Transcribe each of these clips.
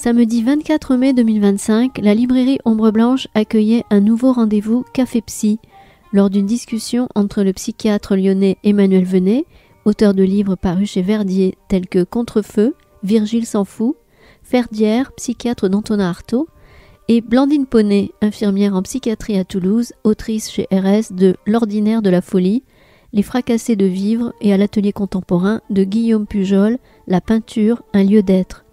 Samedi 24 mai 2025, la librairie Ombre Blanche accueillait un nouveau rendez-vous Café Psy, lors d'une discussion entre le psychiatre lyonnais Emmanuel Venet, auteur de livres parus chez Verdier tels que Contrefeu, Virgile s'en fout, Ferdière, psychiatre d'Antonin Artaud, et Blandine Poney, infirmière en psychiatrie à Toulouse, autrice chez RS de L'ordinaire de la folie, Les fracassés de vivre et à l'atelier contemporain de Guillaume Pujol, La peinture, un lieu d'être.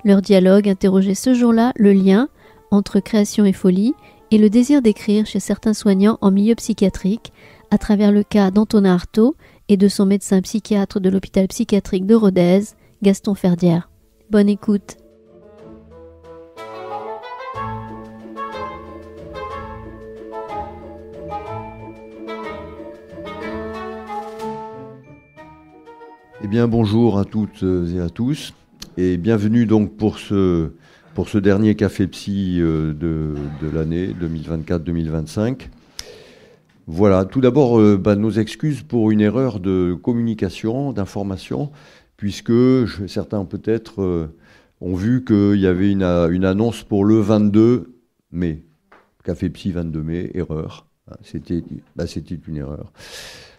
Leur dialogue interrogeait ce jour-là le lien entre création et folie et le désir d'écrire chez certains soignants en milieu psychiatrique à travers le cas d'Antonin Artaud et de son médecin psychiatre de l'hôpital psychiatrique de Rodez, Gaston Ferdière. Bonne écoute. Eh bien, bonjour à toutes et à tous, et bienvenue donc pour ce dernier Café Psy de l'année 2024-2025. Voilà, tout d'abord, nos excuses pour une erreur de communication, d'information, puisque certains peut-être ont vu qu'il y avait une annonce pour le 22 mai. Café Psy 22 mai, erreur. C'était une erreur.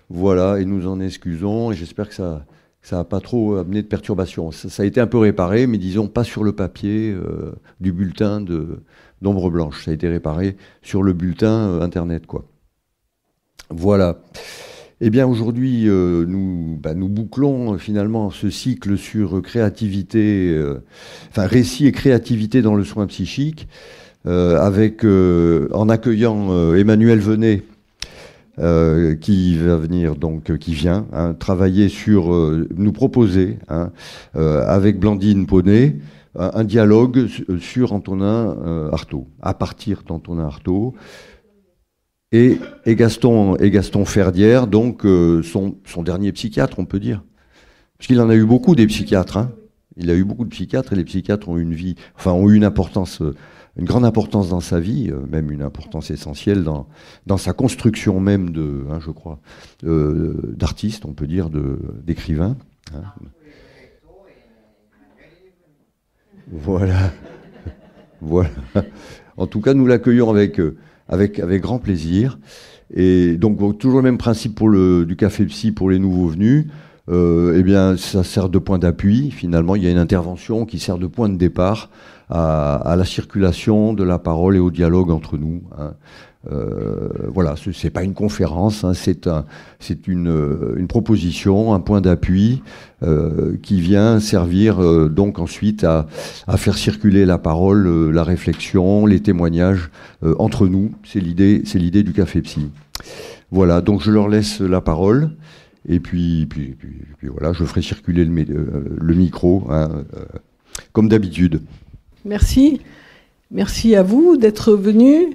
Voilà, et nous en excusons, et j'espère que ça n'a pas trop amené de perturbations. Ça a été un peu réparé, mais disons pas sur le papier du bulletin d'Ombre Blanche. Ça a été réparé sur le bulletin Internet, quoi. Voilà. Eh bien, aujourd'hui, nous bouclons finalement ce cycle sur créativité, récit et créativité dans le soin psychique, en accueillant Emmanuel Venet, qui vient travailler sur, nous proposer avec Blandine Poney un dialogue sur Antonin Artaud, à partir d'Antonin Artaud et Gaston Ferdière, donc son dernier psychiatre, on peut dire, parce qu'il en a eu beaucoup des psychiatres. Il a eu beaucoup de psychiatres, et les psychiatres ont eu une importance. Une grande importance dans sa vie, même une importance essentielle dans sa construction même d'artiste, on peut dire, d'écrivain. Voilà. Voilà. En tout cas, nous l'accueillons avec grand plaisir. Et donc, toujours le même principe du Café Psy pour les nouveaux venus. Eh bien, ça sert de point d'appui. Finalement, il y a une intervention qui sert de point de départ à la circulation de la parole et au dialogue entre nous. Voilà, c'est pas une conférence, c'est une proposition, un point d'appui qui vient servir donc ensuite à faire circuler la parole, la réflexion, les témoignages entre nous. C'est l'idée du Café Psy. Voilà, donc je leur laisse la parole. Et puis voilà, je ferai circuler le micro, comme d'habitude. Merci. Merci à vous d'être venus.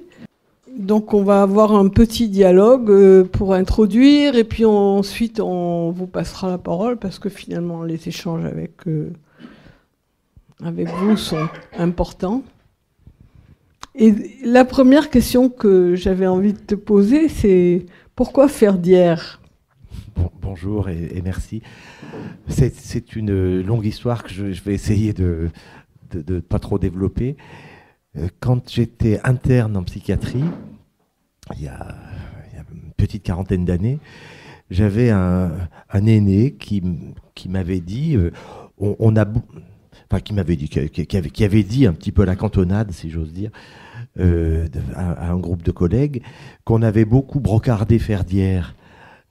Donc on va avoir un petit dialogue pour introduire, et puis ensuite on vous passera la parole, parce que finalement les échanges avec vous sont importants. Et la première question que j'avais envie de te poser, c'est pourquoi Ferdière ? Bonjour et merci. C'est une longue histoire que je vais essayer de pas trop développer. Quand j'étais interne en psychiatrie, il y a une petite quarantaine d'années, j'avais un aîné qui m'avait dit, qui avait dit un petit peu à la cantonade, si j'ose dire, à un groupe de collègues, qu'on avait beaucoup brocardé Ferdière.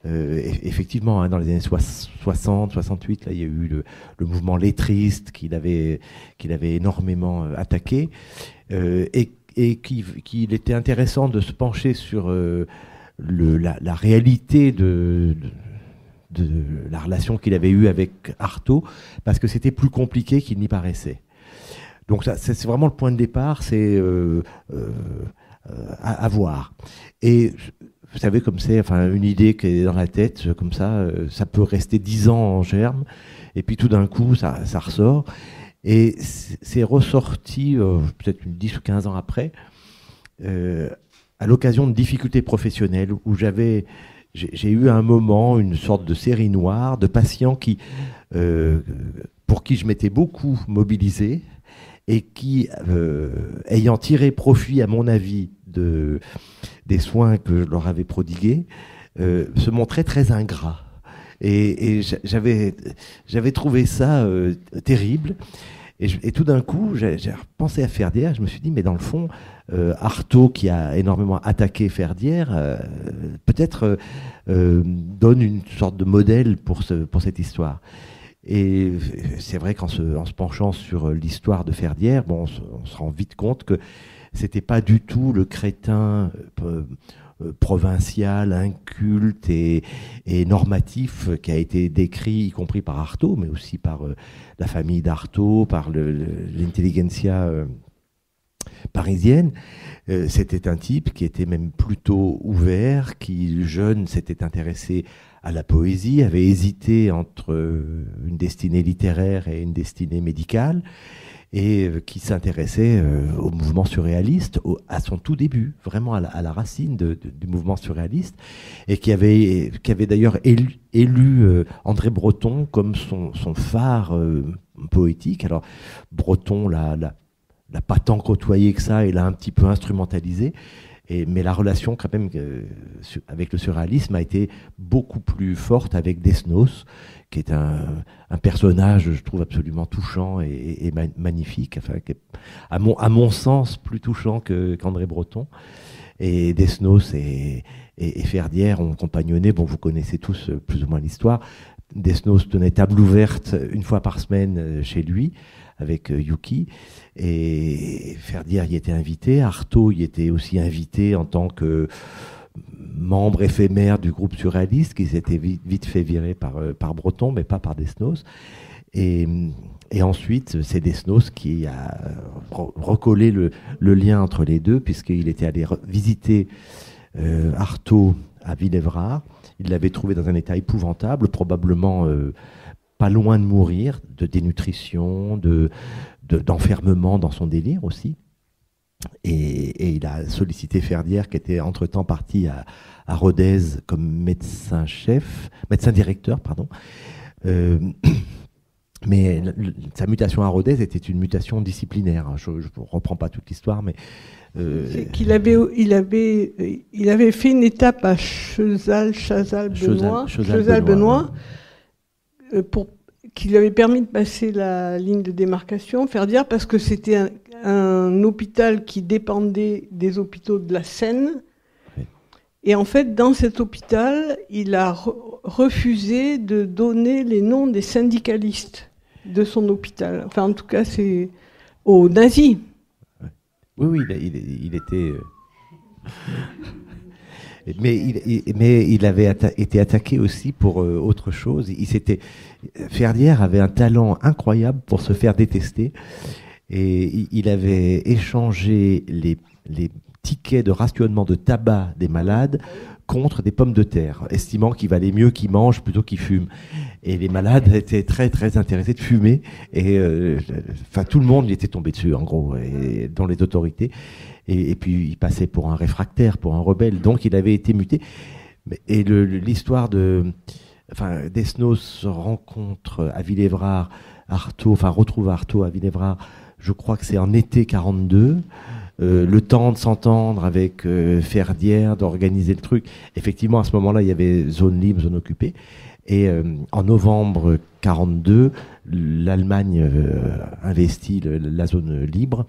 Effectivement, dans les années 60, 68, là, il y a eu le mouvement lettriste qu'il avait énormément attaqué, et qu'il était intéressant de se pencher sur la réalité de la relation qu'il avait eue avec Artaud, parce que c'était plus compliqué qu'il n'y paraissait. Donc ça, c'est vraiment le point de départ, c'est à voir. Et vous savez comme c'est, une idée qui est dans la tête, comme ça peut rester 10 ans en germe, et puis tout d'un coup, ça ressort. Et c'est ressorti, peut-être 10 ou 15 ans après, à l'occasion de difficultés professionnelles, où j'ai eu un moment, une sorte de série noire de patients pour qui je m'étais beaucoup mobilisé, et qui, ayant tiré profit, à mon avis, des soins que je leur avais prodigués, se montraient très ingrats. Et j'avais trouvé ça terrible. Et tout d'un coup, j'ai repensé à Ferdière. Je me suis dit, mais dans le fond, Artaud, qui a énormément attaqué Ferdière, peut-être donne une sorte de modèle pour cette histoire. Et c'est vrai qu'en se penchant sur l'histoire de Ferdière, bon, on se rend vite compte que c'était pas du tout le crétin provincial, inculte et normatif qui a été décrit, y compris par Artaud, mais aussi par la famille d'Artaud, par l'intelligentsia parisienne. C'était un type qui était même plutôt ouvert, qui, jeune, s'était intéressé à la poésie, avait hésité entre une destinée littéraire et une destinée médicale, et qui s'intéressait au mouvement surréaliste à son tout début, vraiment à la racine du mouvement surréaliste, et qui avait d'ailleurs élu André Breton comme son phare poétique. Alors Breton l'a pas tant côtoyé que ça, et l'a un petit peu instrumentalisé, mais la relation quand même avec le surréalisme a été beaucoup plus forte avec Desnos, qui est un personnage, je trouve, absolument touchant et magnifique, enfin, à mon sens plus touchant qu'André Breton. Et Desnos et Ferdière ont compagnonné. Bon, vous connaissez tous plus ou moins l'histoire. Desnos tenait table ouverte une fois par semaine chez lui avec Yuki, et Ferdière y était invité. Artaud y était aussi invité en tant que membre éphémère du groupe surréaliste, qui s'était vite fait virer par Breton, mais pas par Desnos. Et ensuite, c'est Desnos qui a recollé le lien entre les deux, puisqu'il était allé visiter Artaud à Villévrard. Il l'avait trouvé dans un état épouvantable, probablement pas loin de mourir, de dénutrition, d'enfermement dans son délire aussi. Et il a sollicité Ferdière, qui était entre-temps parti à Rodez comme médecin directeur, pardon. Mais sa mutation à Rodez était une mutation disciplinaire. Je ne reprends pas toute l'histoire, mais c'est qu'il avait fait une étape à Chazal-Benoît, qui lui avait permis de passer la ligne de démarcation, Ferdière, parce que c'était un hôpital qui dépendait des hôpitaux de la Seine. Oui. Et en fait, dans cet hôpital, il a refusé de donner les noms des syndicalistes de son hôpital. Enfin, en tout cas, c'est aux nazis. Oui, il était... Mais il avait été attaqué aussi pour autre chose. Ferdière avait un talent incroyable pour se faire détester, et il avait échangé les tickets de rationnement de tabac des malades contre des pommes de terre, estimant qu'il valait mieux qu'ils mangent plutôt qu'ils fument. Et les malades étaient très très intéressés de fumer, et tout le monde y était tombé dessus en gros, et dans les autorités. Et puis il passait pour un réfractaire, pour un rebelle, donc il avait été muté. Et l'histoire Desnos rencontre à Villévrard retrouve Artaud à Villévrard, je crois que c'est en été 42. Le temps de s'entendre avec Ferdière, d'organiser le truc. Effectivement, à ce moment-là, il y avait zone libre, zone occupée. Et en novembre 42, l'Allemagne investit la zone libre.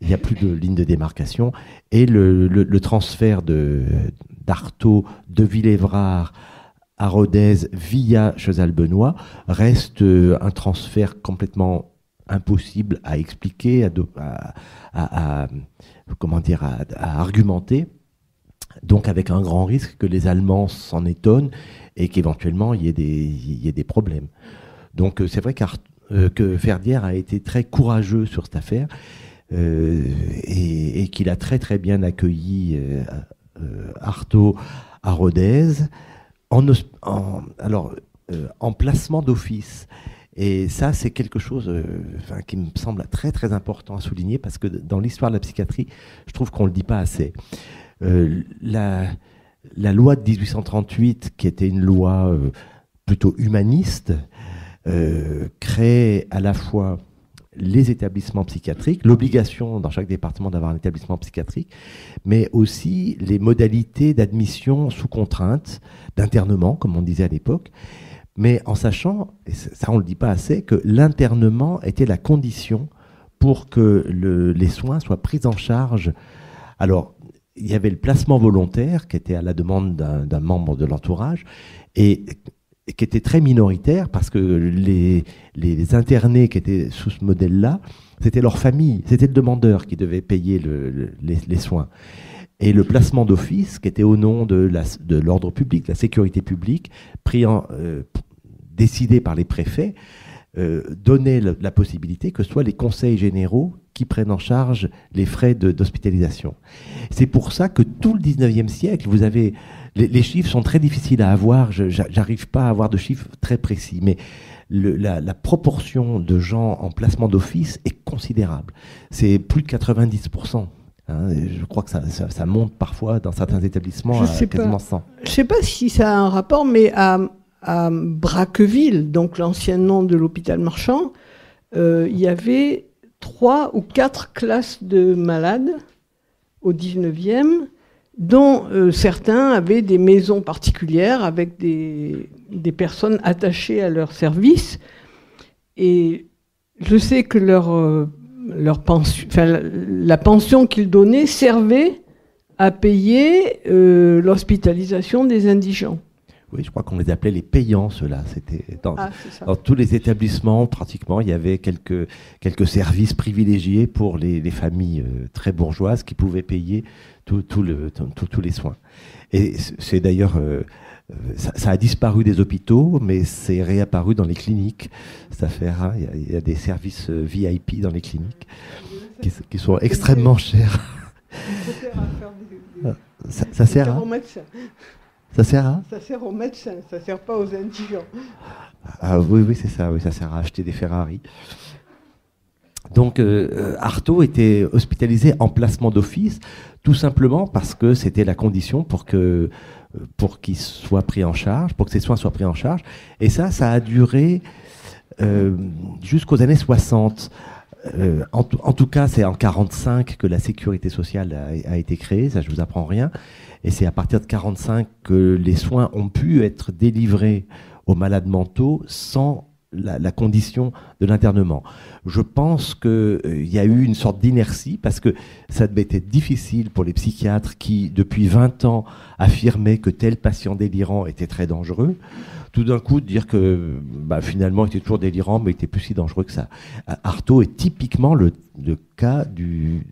Il n'y a plus de ligne de démarcation. Et le transfert d'Artaud de Villévrard à Rodez via Chazal-Benoît reste un transfert complètement impossible à expliquer, à argumenter, donc avec un grand risque que les Allemands s'en étonnent et qu'éventuellement il y ait des problèmes. Donc c'est vrai que Ferdière a été très courageux sur cette affaire, et qu'il a très très bien accueilli Artaud à Rodez en placement d'office. Et ça, c'est quelque chose qui me semble très très important à souligner, parce que dans l'histoire de la psychiatrie, je trouve qu'on ne le dit pas assez. La loi de 1838, qui était une loi plutôt humaniste, crée à la fois les établissements psychiatriques, l'obligation dans chaque département d'avoir un établissement psychiatrique, mais aussi les modalités d'admission sous contrainte, d'internement, comme on disait à l'époque, mais en sachant, et ça on ne le dit pas assez, que l'internement était la condition pour que les soins soient pris en charge. Alors, il y avait le placement volontaire qui était à la demande d'un membre de l'entourage et qui était très minoritaire parce que les internés qui étaient sous ce modèle-là, c'était leur famille, c'était le demandeur qui devait payer les soins. Et le placement d'office, qui était au nom de l'ordre public, la sécurité publique, décidé par les préfets, donnait la possibilité que ce soit les conseils généraux qui prennent en charge les frais d'hospitalisation. C'est pour ça que tout le 19e siècle, vous avez... Les chiffres sont très difficiles à avoir, j'arrive pas à avoir de chiffres très précis, mais la proportion de gens en placement d'office est considérable. C'est plus de 90%. Hein, je crois que ça monte parfois dans certains établissements à quasiment 100. Je ne sais pas si ça a un rapport, mais à Braqueville, donc l'ancien nom de l'hôpital Marchand, il y avait 3 ou 4 classes de malades au 19e, dont certains avaient des maisons particulières avec des personnes attachées à leur service. Et je sais que la pension qu'ils donnaient servait à payer l'hospitalisation des indigents. Oui, je crois qu'on les appelait les payants, ceux-là. C'était dans tous les établissements, pratiquement, il y avait quelques services privilégiés pour les familles très bourgeoises qui pouvaient payer tous les soins. Et c'est d'ailleurs... ça a disparu des hôpitaux, mais c'est réapparu dans les cliniques. Ça fait rare. Il y a des services VIP dans les cliniques qui sont extrêmement chers. Ça sert à... Ça sert à... Ça sert aux médecins, ça sert pas aux indigents. Ah oui, c'est ça. Oui, ça sert à acheter des Ferrari. Donc, Artaud était hospitalisé en placement d'office, tout simplement parce que c'était la condition pour qu'il soit pris en charge, pour que ses soins soient pris en charge. Et ça a duré jusqu'aux années 60. En tout cas, c'est en 1945 que la sécurité sociale a été créée, ça je vous apprends rien. Et c'est à partir de 1945 que les soins ont pu être délivrés aux malades mentaux sans la condition de l'internement. Je pense qu'il y a eu une sorte d'inertie parce que ça devait être difficile pour les psychiatres qui, depuis 20 ans, affirmaient que tel patient délirant était très dangereux. Tout d'un coup, de dire que finalement, il était toujours délirant, mais il était plus si dangereux que ça. Artaud est typiquement le cas du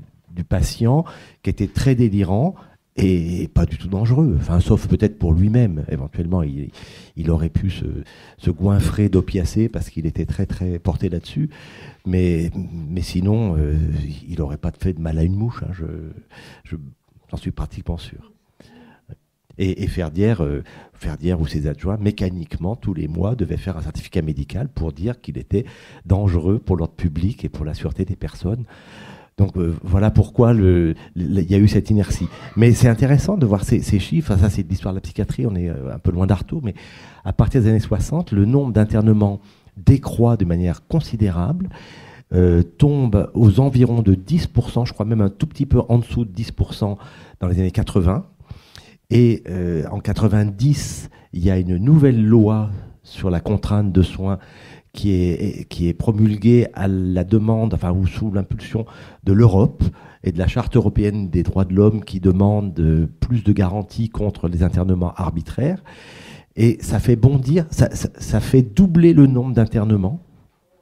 patient qui était très délirant, et pas du tout dangereux, sauf peut-être pour lui-même. Éventuellement, il aurait pu se goinfrer d'opiacés parce qu'il était très très porté là-dessus, mais sinon, il n'aurait pas fait de mal à une mouche, hein, j'en suis pratiquement sûr. Et Ferdière ou ses adjoints, mécaniquement, tous les mois, devaient faire un certificat médical pour dire qu'il était dangereux pour l'ordre public et pour la sûreté des personnes. Donc voilà pourquoi il y a eu cette inertie. Mais c'est intéressant de voir ces chiffres. Ça, c'est de l'histoire de la psychiatrie. On est un peu loin d'Artaud, mais à partir des années 60, le nombre d'internements décroît de manière considérable, tombe aux environs de 10%, je crois même un tout petit peu en dessous de 10% dans les années 80. Et en 90, il y a une nouvelle loi sur la contrainte de soins qui est promulguée à la demande, ou sous l'impulsion de l'Europe et de la Charte européenne des droits de l'homme qui demande plus de garanties contre les internements arbitraires. Et ça fait bondir, ça fait doubler le nombre d'internements,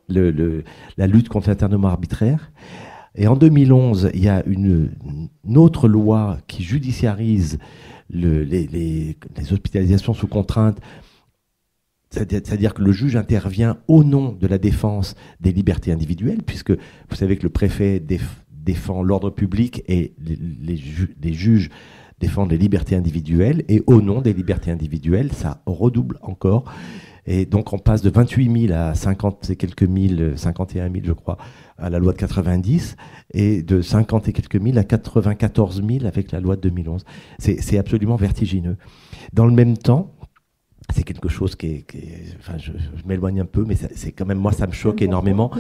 la lutte contre l'internement arbitraire. Et en 2011, il y a une autre loi qui judiciarise les hospitalisations sous contrainte. C'est-à-dire que le juge intervient au nom de la défense des libertés individuelles, puisque vous savez que le préfet défend l'ordre public et les juges défendent les libertés individuelles, et au nom des libertés individuelles, ça redouble encore. Et donc on passe de 28 000 à 50 et quelques mille, 51 000 je crois, à la loi de 90, et de 50 et quelques mille à 94 000 avec la loi de 2011. C'est absolument vertigineux. Dans le même temps, c'est quelque chose enfin, je m'éloigne un peu, mais c'est quand même, moi, ça me choque énormément.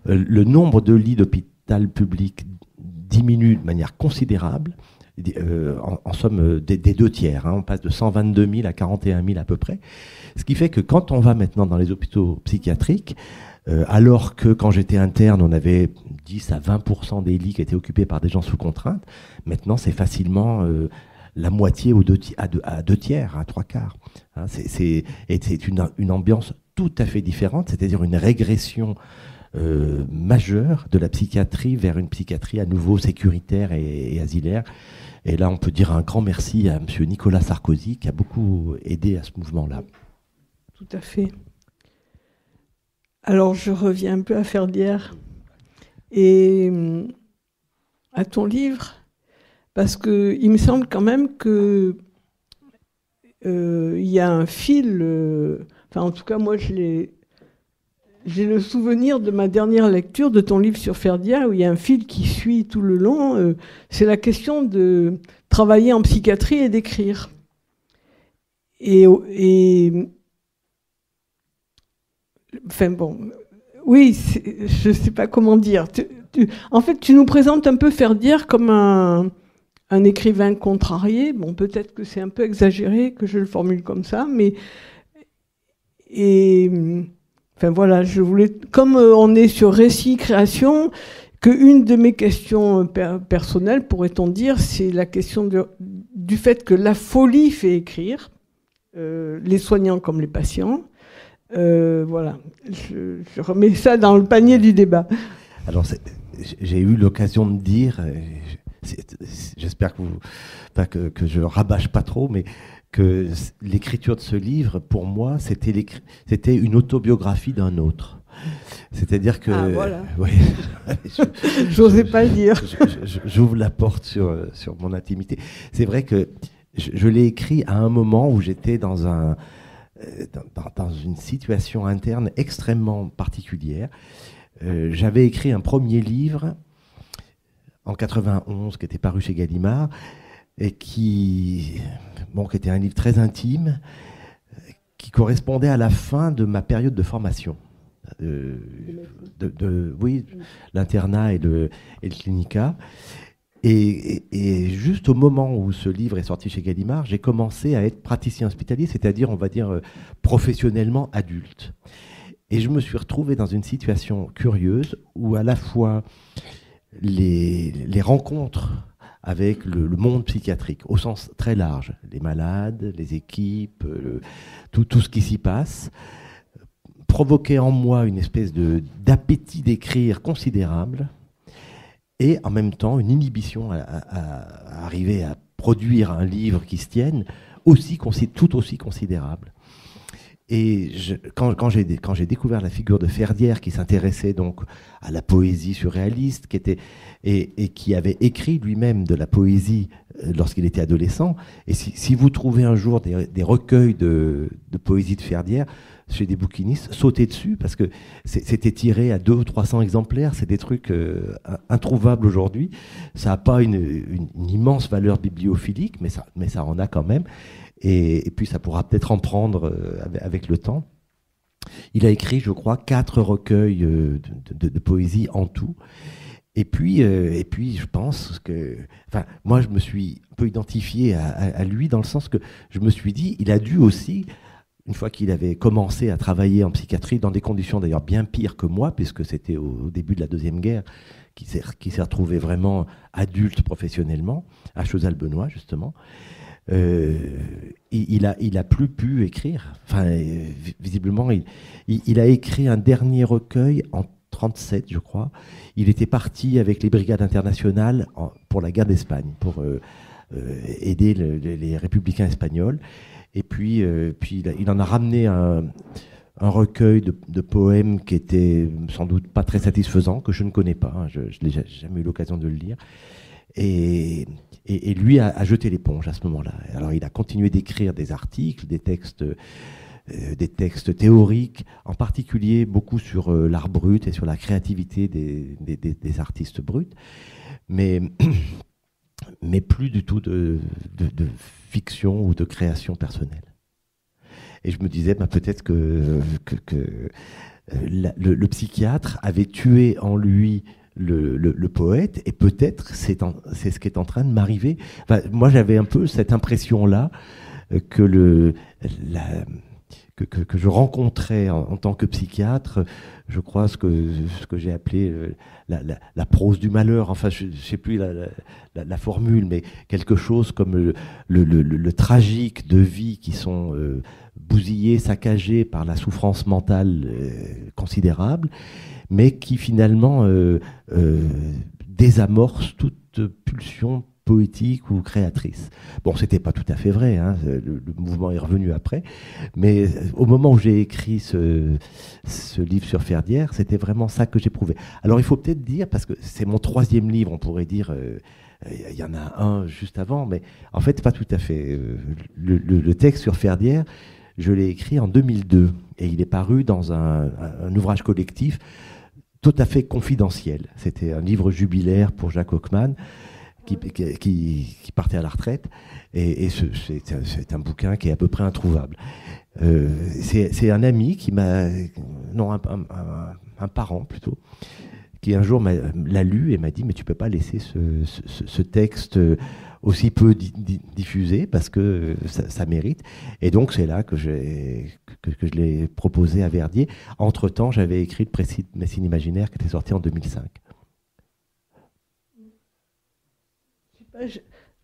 Le nombre de lits d'hôpital public diminue de manière considérable, en somme des 2 tiers. On passe de 122 000 à 41 000 à peu près. Ce qui fait que quand on va maintenant dans les hôpitaux psychiatriques, alors que quand j'étais interne, on avait 10 à 20% des lits qui étaient occupés par des gens sous contrainte, maintenant c'est facilement la moitié à 2 tiers, à 3/4. C'est une ambiance tout à fait différente, c'est-à-dire une régression majeure de la psychiatrie vers une psychiatrie à nouveau sécuritaire et asilaire. Et là, on peut dire un grand merci à M. Nicolas Sarkozy qui a beaucoup aidé à ce mouvement-là. Tout à fait. Alors, je reviens un peu à Ferdière et à ton livre, parce qu'il me semble quand même que il y a un fil, enfin en tout cas moi j'ai le souvenir de ma dernière lecture de ton livre sur Ferdière où il y a un fil qui suit tout le long, c'est la question de travailler en psychiatrie et d'écrire. Et enfin bon, oui, je ne sais pas comment dire. En fait, tu nous présentes un peu Ferdière comme un écrivain contrarié. Bon, peut-être que c'est un peu exagéré que je le formule comme ça, mais enfin voilà, je voulais, comme on est sur récit, création, qu'une de mes questions personnelles, pourrait-on dire, c'est la question du fait que la folie fait écrire, les soignants comme les patients. Voilà, je remets ça dans le panier du débat. Alors, j'ai eu l'occasion de dire, j'espère que je rabâche pas trop, mais que l'écriture de ce livre, pour moi, c'était une autobiographie d'un autre. C'est-à-dire que... Ah, voilà. Oui, j'osais pas le dire. J'ouvre la porte sur mon intimité. C'est vrai que je l'ai écrit à un moment où j'étais dans une situation interne extrêmement particulière. J'avais écrit un premier livre en 91 qui était paru chez Gallimard et qui était un livre très intime qui correspondait à la fin de ma période de formation. Oui, l'internat et le clinica. Et juste au moment où ce livre est sorti chez Gallimard, j'ai commencé à être praticien hospitalier, c'est-à-dire, on va dire, professionnellement adulte. Et je me suis retrouvé dans une situation curieuse où à la fois les rencontres avec le monde psychiatrique, au sens très large, les malades, les équipes, tout ce qui s'y passe, provoquaient en moi une espèce d'appétit d'écrire considérable, et en même temps une inhibition à arriver à produire un livre qui se tienne tout aussi considérable. Et quand j'ai découvert la figure de Ferdière, qui s'intéressait donc à la poésie surréaliste, et qui avait écrit lui-même de la poésie lorsqu'il était adolescent, et si vous trouvez un jour des recueils de poésie de Ferdière chez des bouquinistes, sautez dessus, parce que c'était tiré à 200 ou 300 exemplaires, c'est des trucs introuvables aujourd'hui. Ça n'a pas une immense valeur bibliophilique, mais ça en a quand même. Et puis ça pourra peut-être en prendre avec le temps. Il a écrit, je crois, 4 recueils de poésie en tout. Et puis, je pense que... Enfin, moi, je me suis un peu identifié à lui dans le sens que je me suis dit, il a dû aussi, une fois qu'il avait commencé à travailler en psychiatrie, dans des conditions d'ailleurs bien pires que moi, puisque c'était au début de la Deuxième Guerre, qui s'est retrouvé vraiment adulte professionnellement, à Cheuzal-Benoît, justement. Il a plus pu écrire. Enfin, visiblement, il a écrit un dernier recueil en 1937, je crois. Il était parti avec les brigades internationales pour la guerre d'Espagne, pour aider les républicains espagnols. Et puis il en a ramené un recueil de poèmes qui était sans doute pas très satisfaisant, que je ne connais pas. Je n'ai jamais eu l'occasion de le lire. Et lui a jeté l'éponge à ce moment-là. Alors il a continué d'écrire des articles, des textes théoriques, en particulier beaucoup sur l'art brut et sur la créativité des artistes bruts, mais plus du tout de fiction ou de création personnelle. Et je me disais, peut-être que le psychiatre avait tué en lui le poète, et peut-être c'est ce qui est en train de m'arriver. Enfin, moi, j'avais un peu cette impression-là que je rencontrais en tant que psychiatre, je crois ce que j'ai appelé la prose du malheur, enfin je ne sais plus la formule, mais quelque chose comme le tragique de vies qui sont bousillées, saccagées par la souffrance mentale considérable, mais qui finalement désamorce toute pulsion poétique ou créatrice. Bon, c'était pas tout à fait vrai, hein, le mouvement est revenu après, mais au moment où j'ai écrit ce livre sur Ferdière, c'était vraiment ça que j'éprouvais. Alors il faut peut-être dire, parce que c'est mon 3e livre, on pourrait dire, il y en a un juste avant, mais en fait pas tout à fait. Le texte sur Ferdière, je l'ai écrit en 2002, et il est paru dans un ouvrage collectif tout à fait confidentiel. C'était un livre jubilaire pour Jacques Hockman, qui partait à la retraite, et c'est un bouquin qui est à peu près introuvable. C'est un ami qui m'a, non, un parent plutôt, qui un jour l'a lu et m'a dit, mais tu peux pas laisser ce texte aussi peu diffusé, parce que ça mérite. Et donc c'est là que je l'ai proposé à Verdier. Entre-temps, j'avais écrit le Précis de Messine imaginaire, qui était sorti en 2005.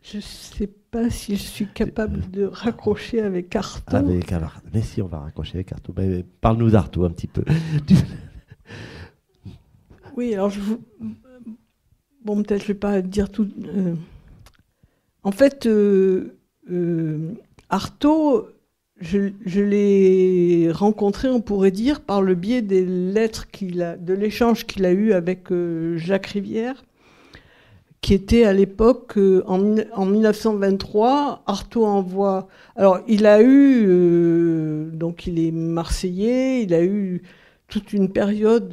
Je ne sais pas si je suis capable de raccrocher avec Artaud. Mais si, on va raccrocher avec Artaud. Parle-nous d'Artaud un petit peu. Oui, alors bon, peut-être je ne vais pas dire tout. En fait, Artaud, je l'ai rencontré, on pourrait dire, par le biais des lettres de l'échange qu'il a eu avec Jacques Rivière, qui était à l'époque, en 1923, Artaud envoie... Alors, il a eu... donc, il est marseillais, il a eu toute une période...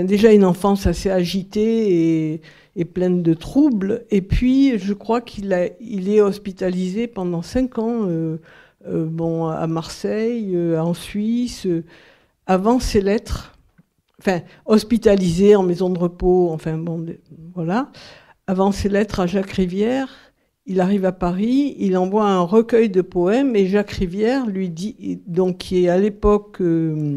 déjà une enfance assez agitée et pleine de troubles. Et puis, je crois qu'il est hospitalisé pendant 5 ans, à Marseille, en Suisse, avant ses lettres. Enfin, hospitalisé en maison de repos, voilà. Avant ses lettres à Jacques Rivière, il arrive à Paris, il envoie un recueil de poèmes, et Jacques Rivière lui dit, donc qui est à l'époque, je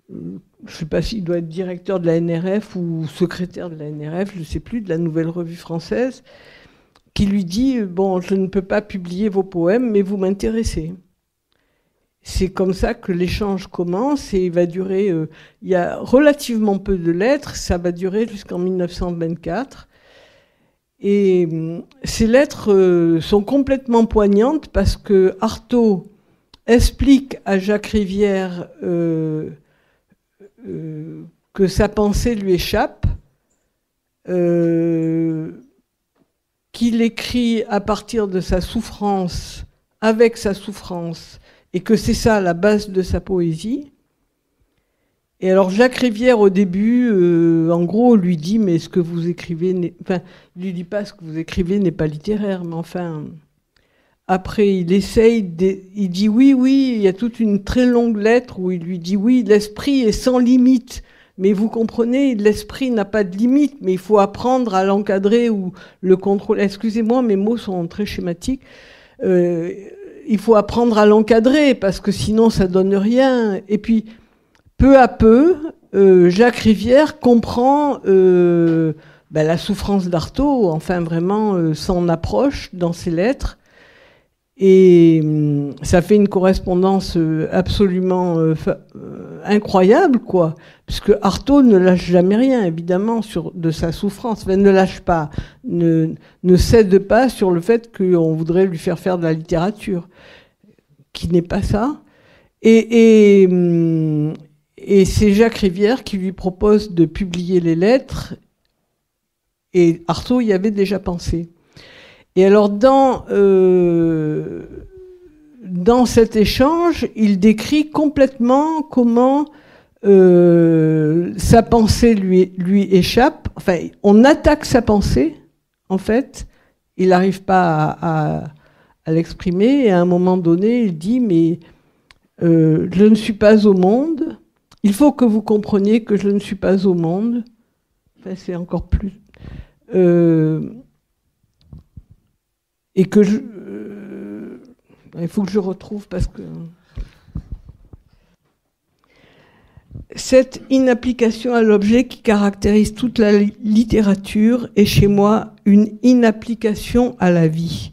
ne sais pas s'il doit être directeur de la NRF ou secrétaire de la NRF, je ne sais plus, de la Nouvelle Revue Française, qui lui dit, bon, je ne peux pas publier vos poèmes, mais vous m'intéressez. C'est comme ça que l'échange commence, et il va durer, il y a relativement peu de lettres, ça va durer jusqu'en 1924. Et ces lettres sont complètement poignantes parce que Artaud explique à Jacques Rivière que sa pensée lui échappe, qu'il écrit à partir de sa souffrance, avec sa souffrance, et que c'est ça la base de sa poésie. Et alors Jacques Rivière, au début, en gros, lui dit, mais ce que vous écrivez il lui dit pas ce que vous écrivez n'est pas littéraire, mais après il il dit oui, il y a toute une très longue lettre où il lui dit oui, l'esprit est sans limite, mais vous comprenez, l'esprit n'a pas de limite, mais il faut apprendre à l'encadrer ou le contrôler. Excusez-moi, mes mots sont très schématiques. Il faut apprendre à l'encadrer, parce que sinon ça donne rien. Et puis, peu à peu, Jacques Rivière comprend la souffrance d'Artaud, vraiment son approche dans ses lettres. Et ça fait une correspondance absolument incroyable, quoi. Puisque Artaud ne lâche jamais rien, évidemment, de sa souffrance. Ne lâche pas, ne cède pas sur le fait qu'on voudrait lui faire de la littérature, qui n'est pas ça. Et c'est Jacques Rivière qui lui propose de publier les lettres, et Artaud y avait déjà pensé. Et alors, dans cet échange, il décrit complètement comment sa pensée lui échappe. Enfin, on attaque sa pensée, en fait. Il n'arrive pas à l'exprimer, et à un moment donné, il dit, mais Je ne suis pas au monde. Il faut que vous compreniez que je ne suis pas au monde. Enfin, c'est encore plus. Et que il faut que je retrouve parce que. Cette inapplication à l'objet qui caractérise toute la littérature est chez moi une inapplication à la vie.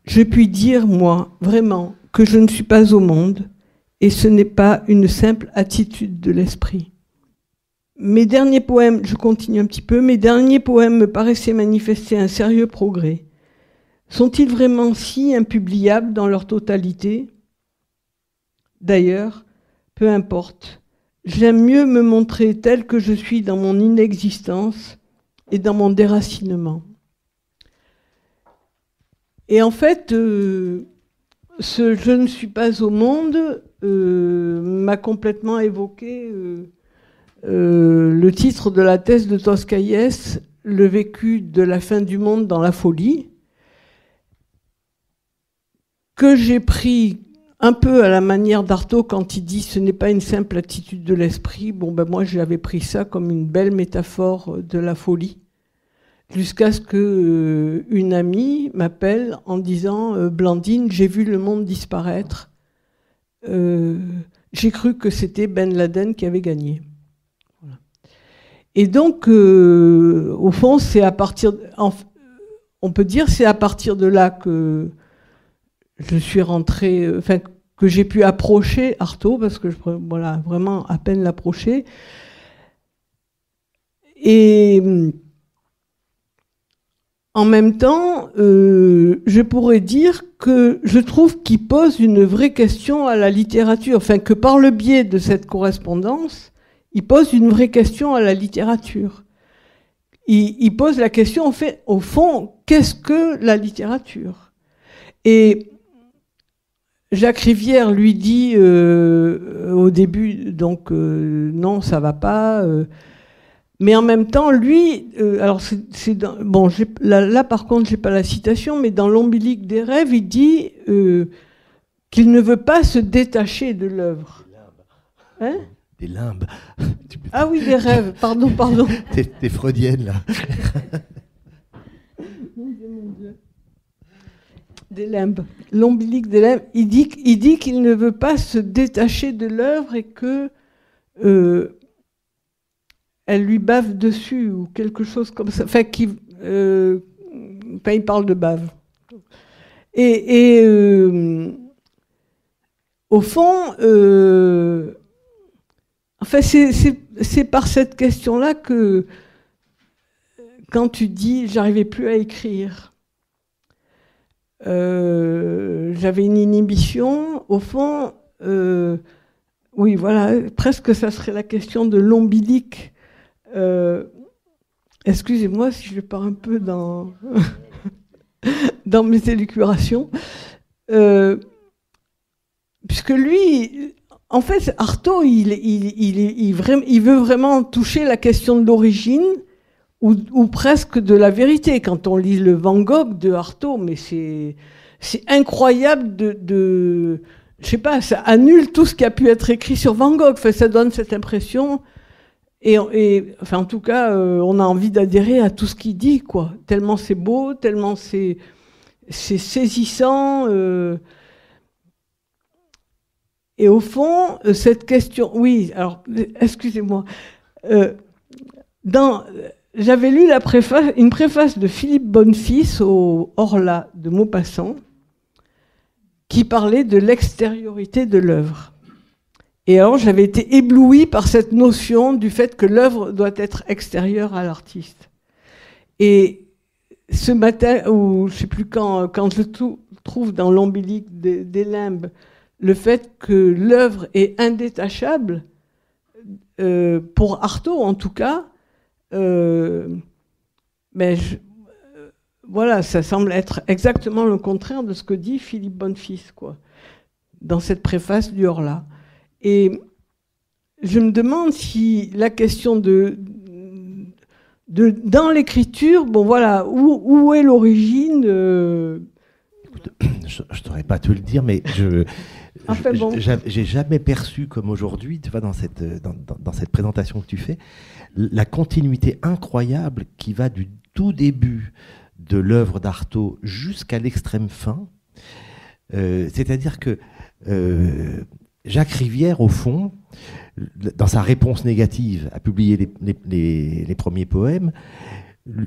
Je puis dire, moi, vraiment, que je ne suis pas au monde, et ce n'est pas une simple attitude de l'esprit. Mes derniers poèmes, je continue un petit peu, mes derniers poèmes me paraissaient manifester un sérieux progrès. Sont-ils vraiment si impubliables dans leur totalité ? D'ailleurs, peu importe. J'aime mieux me montrer tel que je suis dans mon inexistence et dans mon déracinement. Et en fait, ce « je ne suis pas au monde » m'a complètement évoqué le titre de la thèse de Toscaïès, « Le vécu de la fin du monde dans la folie », que j'ai pris un peu à la manière d'Artaud quand il dit « ce n'est pas une simple attitude de l'esprit ». Bon, ben moi, j'avais pris ça comme une belle métaphore de la folie, jusqu'à ce qu'une amie m'appelle en disant « Blandine, j'ai vu le monde disparaître. J'ai cru que c'était Ben Laden qui avait gagné. » Voilà. Et donc, au fond, c'est à partir... on peut dire c'est à partir de là que je suis rentrée, enfin, que j'ai pu approcher Artaud, parce que voilà, vraiment à peine l'approcher. Et en même temps, je pourrais dire que je trouve qu'il pose une vraie question à la littérature, enfin que par le biais de cette correspondance, il pose une vraie question à la littérature. Il pose la question, au fond, qu'est-ce que la littérature ? Et Jacques Rivière lui dit au début, donc non, ça va pas. Mais en même temps, lui, alors bon, là par contre, j'ai pas la citation, mais dans l'Ombilique des rêves, il dit qu'il ne veut pas se détacher de l'œuvre. Hein ? Des limbes. Ah oui, des rêves. Pardon. T'es freudienne là. Mon Dieu. Des limbes. L'ombilique des limbes. Il dit qu'il ne veut pas se détacher de l'œuvre et que elle lui bave dessus ou quelque chose comme ça. Enfin, il parle de bave. Et au fond, enfin, c'est par cette question-là que quand tu dis j'arrivais plus à écrire, j'avais une inhibition, au fond, oui, voilà, presque ça serait la question de l'ombilique. Excusez-moi si je pars un peu dans mes élucubrations, puisque lui, en fait, Artaud, il veut vraiment toucher la question de l'origine ou presque de la vérité. Quand on lit le Van Gogh de Artaud, mais c'est incroyable je sais pas, ça annule tout ce qui a pu être écrit sur Van Gogh. Enfin, ça donne cette impression. Et enfin, en tout cas, on a envie d'adhérer à tout ce qu'il dit, quoi. Tellement c'est beau, tellement c'est saisissant. Et au fond, cette question... Oui, alors, excusez-moi. J'avais lu une préface de Philippe Bonnefils au Horla de Maupassant qui parlait de l'extériorité de l'œuvre. Et alors, j'avais été éblouie par cette notion du fait que l'œuvre doit être extérieure à l'artiste. Et ce matin, ou je ne sais plus quand je trouve dans l'ombilique des limbes le fait que l'œuvre est indétachable, pour Artaud en tout cas, voilà, ça semble être exactement le contraire de ce que dit Philippe Bonnefils, quoi, dans cette préface du Horla. Et je me demande si la question dans l'écriture, bon voilà, où est l'origine Je ne saurais pas te le dire, mais Enfin bon. J'ai jamais perçu comme aujourd'hui, tu vois, dans cette présentation que tu fais, la continuité incroyable qui va du tout début de l'œuvre d'Artaud jusqu'à l'extrême fin. C'est-à-dire que Jacques Rivière, au fond, dans sa réponse négative à publier les premiers poèmes,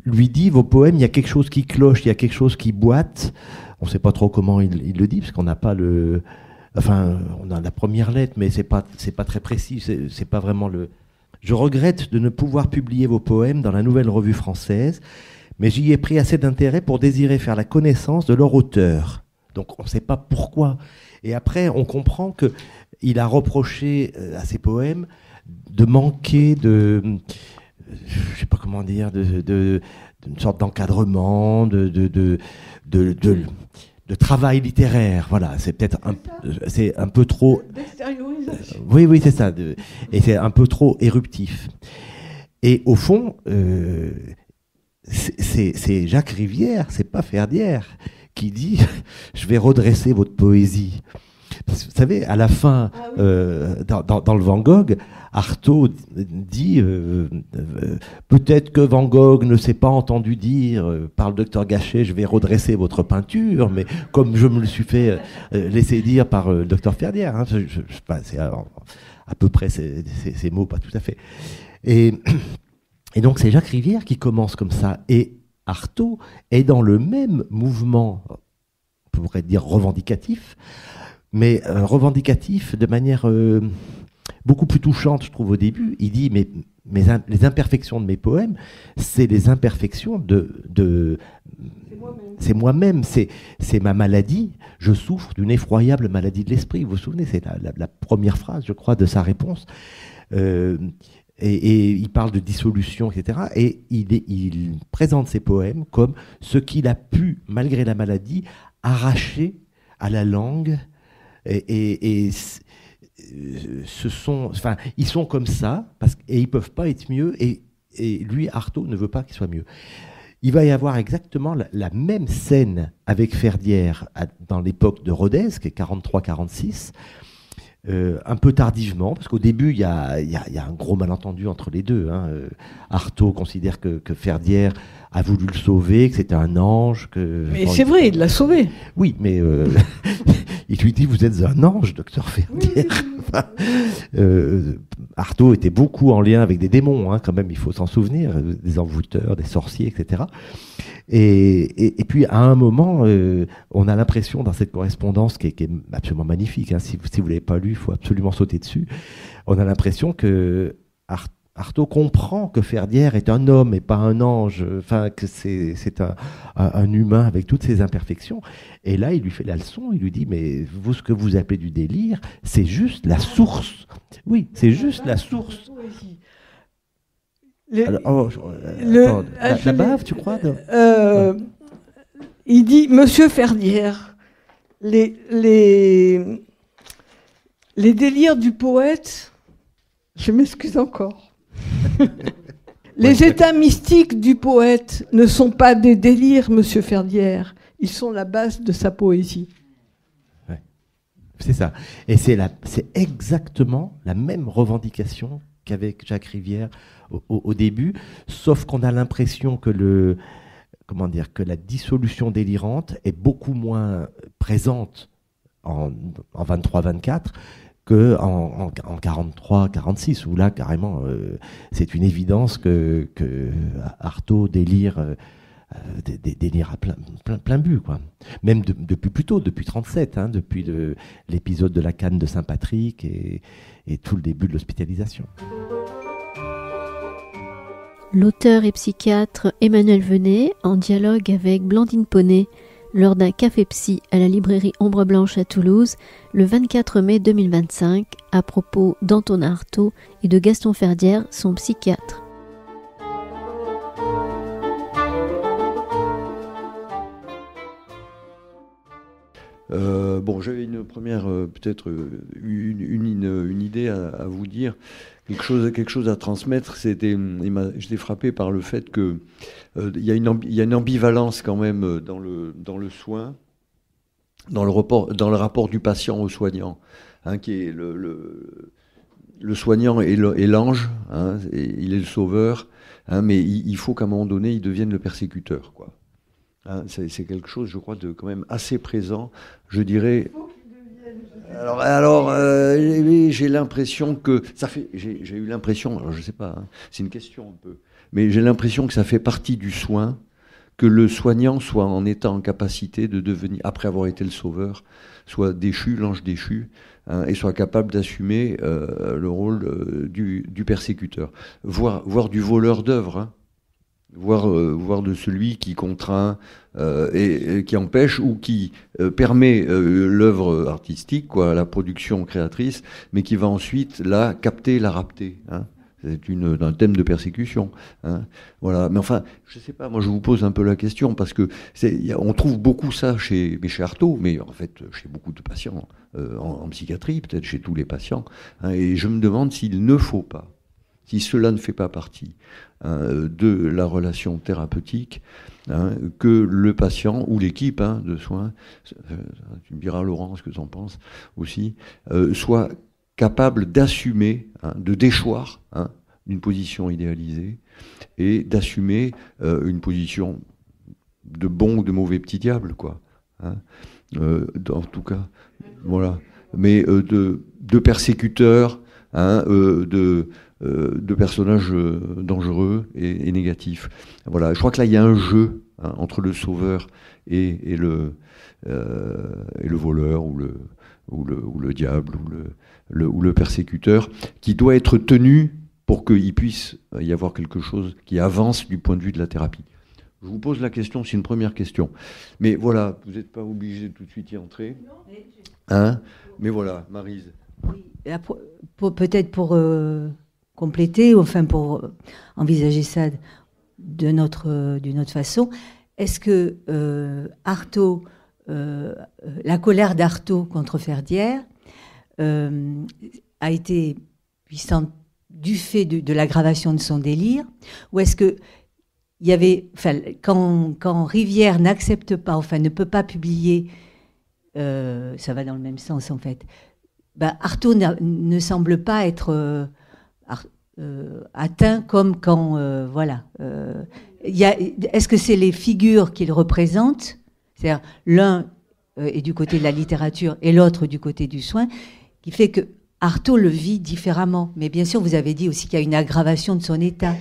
lui dit: vos poèmes, il y a quelque chose qui cloche, il y a quelque chose qui boite. On ne sait pas trop comment il le dit, parce qu'on n'a pas le... Enfin, on a la première lettre, mais c'est pas très précis, c'est pas vraiment le... Je regrette de ne pouvoir publier vos poèmes dans la Nouvelle Revue Française, mais j'y ai pris assez d'intérêt pour désirer faire la connaissance de leur auteur. Donc on ne sait pas pourquoi. Et après, on comprend qu'il a reproché à ses poèmes de manquer de... je sais pas comment dire, d'une sorte d'encadrement, de travail littéraire. Voilà, c'est peut-être c'est un peu trop... D'extériorisation. Oui, c'est ça. Et c'est un peu trop éruptif. Et au fond, c'est Jacques Rivière, c'est pas Ferdière, qui dit « je vais redresser votre poésie ». Vous savez, à la fin, dans le Van Gogh, Artaud dit peut-être que Van Gogh ne s'est pas entendu dire par le docteur Gachet, je vais redresser votre peinture, mais comme je me le suis fait laisser dire par le docteur Ferdière, hein, c'est à peu près ces mots, pas tout à fait. Et donc c'est Jacques Rivière qui commence comme ça, et Artaud est dans le même mouvement, on pourrait dire revendicatif, mais revendicatif de manière beaucoup plus touchante, je trouve, au début. Il dit, mais les imperfections de mes poèmes, c'est les imperfections c'est moi-même, c'est ma maladie. Je souffre d'une effroyable maladie de l'esprit. Vous vous souvenez, c'est la première phrase, je crois, de sa réponse. Et il parle de dissolution, etc. Et il présente ses poèmes comme ce qu'il a pu, malgré la maladie, arracher à la langue. Et ils sont comme ça, et ils ne peuvent pas être mieux, et lui, Artaud, ne veut pas qu'ils soient mieux. Il va y avoir exactement la même scène avec Ferdière dans l'époque de Rodez, qui est 43-46, un peu tardivement, parce qu'au début, il y a un gros malentendu entre les deux. Hein. Artaud considère que Ferdière a voulu le sauver, que c'était un ange. Mais c'est vrai, il l'a sauvé. Oui, mais il lui dit, vous êtes un ange, docteur Ferdière. Artaud était beaucoup en lien avec des démons, hein, quand même, il faut s'en souvenir, des envoûteurs, des sorciers, etc. Et puis, à un moment, on a l'impression, dans cette correspondance qui est absolument magnifique, hein, si vous ne l'avez pas lu, il faut absolument sauter dessus, on a l'impression que Artaud comprend que Ferdière est un homme et pas un ange, enfin que c'est un humain avec toutes ses imperfections. Et là, il lui fait la leçon, il lui dit, mais vous, ce que vous appelez du délire, c'est juste la source. Oui, c'est juste la source. La bave, tu crois Il dit, Monsieur Ferdière, les délires du poète, je m'excuse encore, les états mystiques du poète ne sont pas des délires, Monsieur Ferdière, ils sont la base de sa poésie. Ouais. C'est ça. Et c'est exactement la même revendication qu'avec Jacques Rivière au début, sauf qu'on a l'impression que que la dissolution délirante est beaucoup moins présente en 23-24 qu'en 43-46, où là, carrément, c'est une évidence que Artaud délire à plein but, quoi. Même depuis plus tôt, depuis 37, hein, depuis l'épisode de la canne de Saint-Patrick et tout le début de l'hospitalisation. L'auteur et psychiatre Emmanuel Venet, en dialogue avec Blandine Poney, lors d'un café psy à la librairie Ombre Blanche à Toulouse, le 24 mai 2025, à propos d'Antonin Artaud et de Gaston Ferdière, son psychiatre. J'avais une première, peut-être une idée à vous dire, quelque chose à transmettre. J'étais frappé par le fait que il y a une ambivalence quand même dans le soin, dans le rapport du patient au soignant, hein, qui est le soignant est l'ange, hein, il est le sauveur, hein, mais il faut qu'à un moment donné, il devienne le persécuteur, quoi. Hein, c'est quelque chose, je crois, de quand même assez présent, je dirais. Alors, j'ai l'impression que ça fait. J'ai eu l'impression, alors je sais pas, hein, c'est une question un peu, mais j'ai l'impression que ça fait partie du soin, que le soignant soit en état en capacité de devenir, après avoir été le sauveur, soit déchu, l'ange déchu, hein, et soit capable d'assumer le rôle du persécuteur, voire du voleur d'œuvre, hein, voire de celui qui contraint et qui empêche ou qui permet l'œuvre artistique, quoi, la production créatrice, mais qui va ensuite la capter, la rapter, hein. C'est un thème de persécution, hein. Voilà. Mais enfin, je sais pas, moi je vous pose un peu la question, parce que on trouve beaucoup ça chez Artaud, mais en fait chez beaucoup de patients, en psychiatrie, peut-être chez tous les patients, hein, et je me demande s'il ne faut pas, si cela ne fait pas partie, hein, de la relation thérapeutique, hein, que le patient ou l'équipe, hein, de soins, tu me diras Laurent ce que tu en penses aussi, soit capable d'assumer, hein, de déchoir, hein, une position idéalisée et d'assumer une position de bon ou de mauvais petit diable, quoi, hein, en tout cas, voilà, mais de persécuteurs, hein, de personnages dangereux et négatifs. Voilà, je crois que là il y a un jeu, hein, entre le sauveur et le voleur ou le diable ou le persécuteur, qui doit être tenu pour qu'il puisse y avoir quelque chose qui avance du point de vue de la thérapie. Je vous pose la question, c'est une première question. Mais voilà, vous n'êtes pas obligé de tout de suite y entrer. Hein, mais voilà, Maryse. Oui, peut-être pour compléter, enfin pour envisager ça d'une autre façon, est-ce que Artaud, la colère d'Artaud contre Ferdière a été puissante du fait de l'aggravation de son délire, ou est-ce que il y avait, enfin, quand Rivière n'accepte pas, enfin ne peut pas publier, ça va dans le même sens en fait, Artaud ne semble pas être atteint comme quand, voilà. Est-ce que c'est les figures qu'il représente, c'est-à-dire l'un est du côté de la littérature et l'autre du côté du soin, qui fait que Artaud le vit différemment. Mais bien sûr, vous avez dit aussi qu'il y a une aggravation de son état.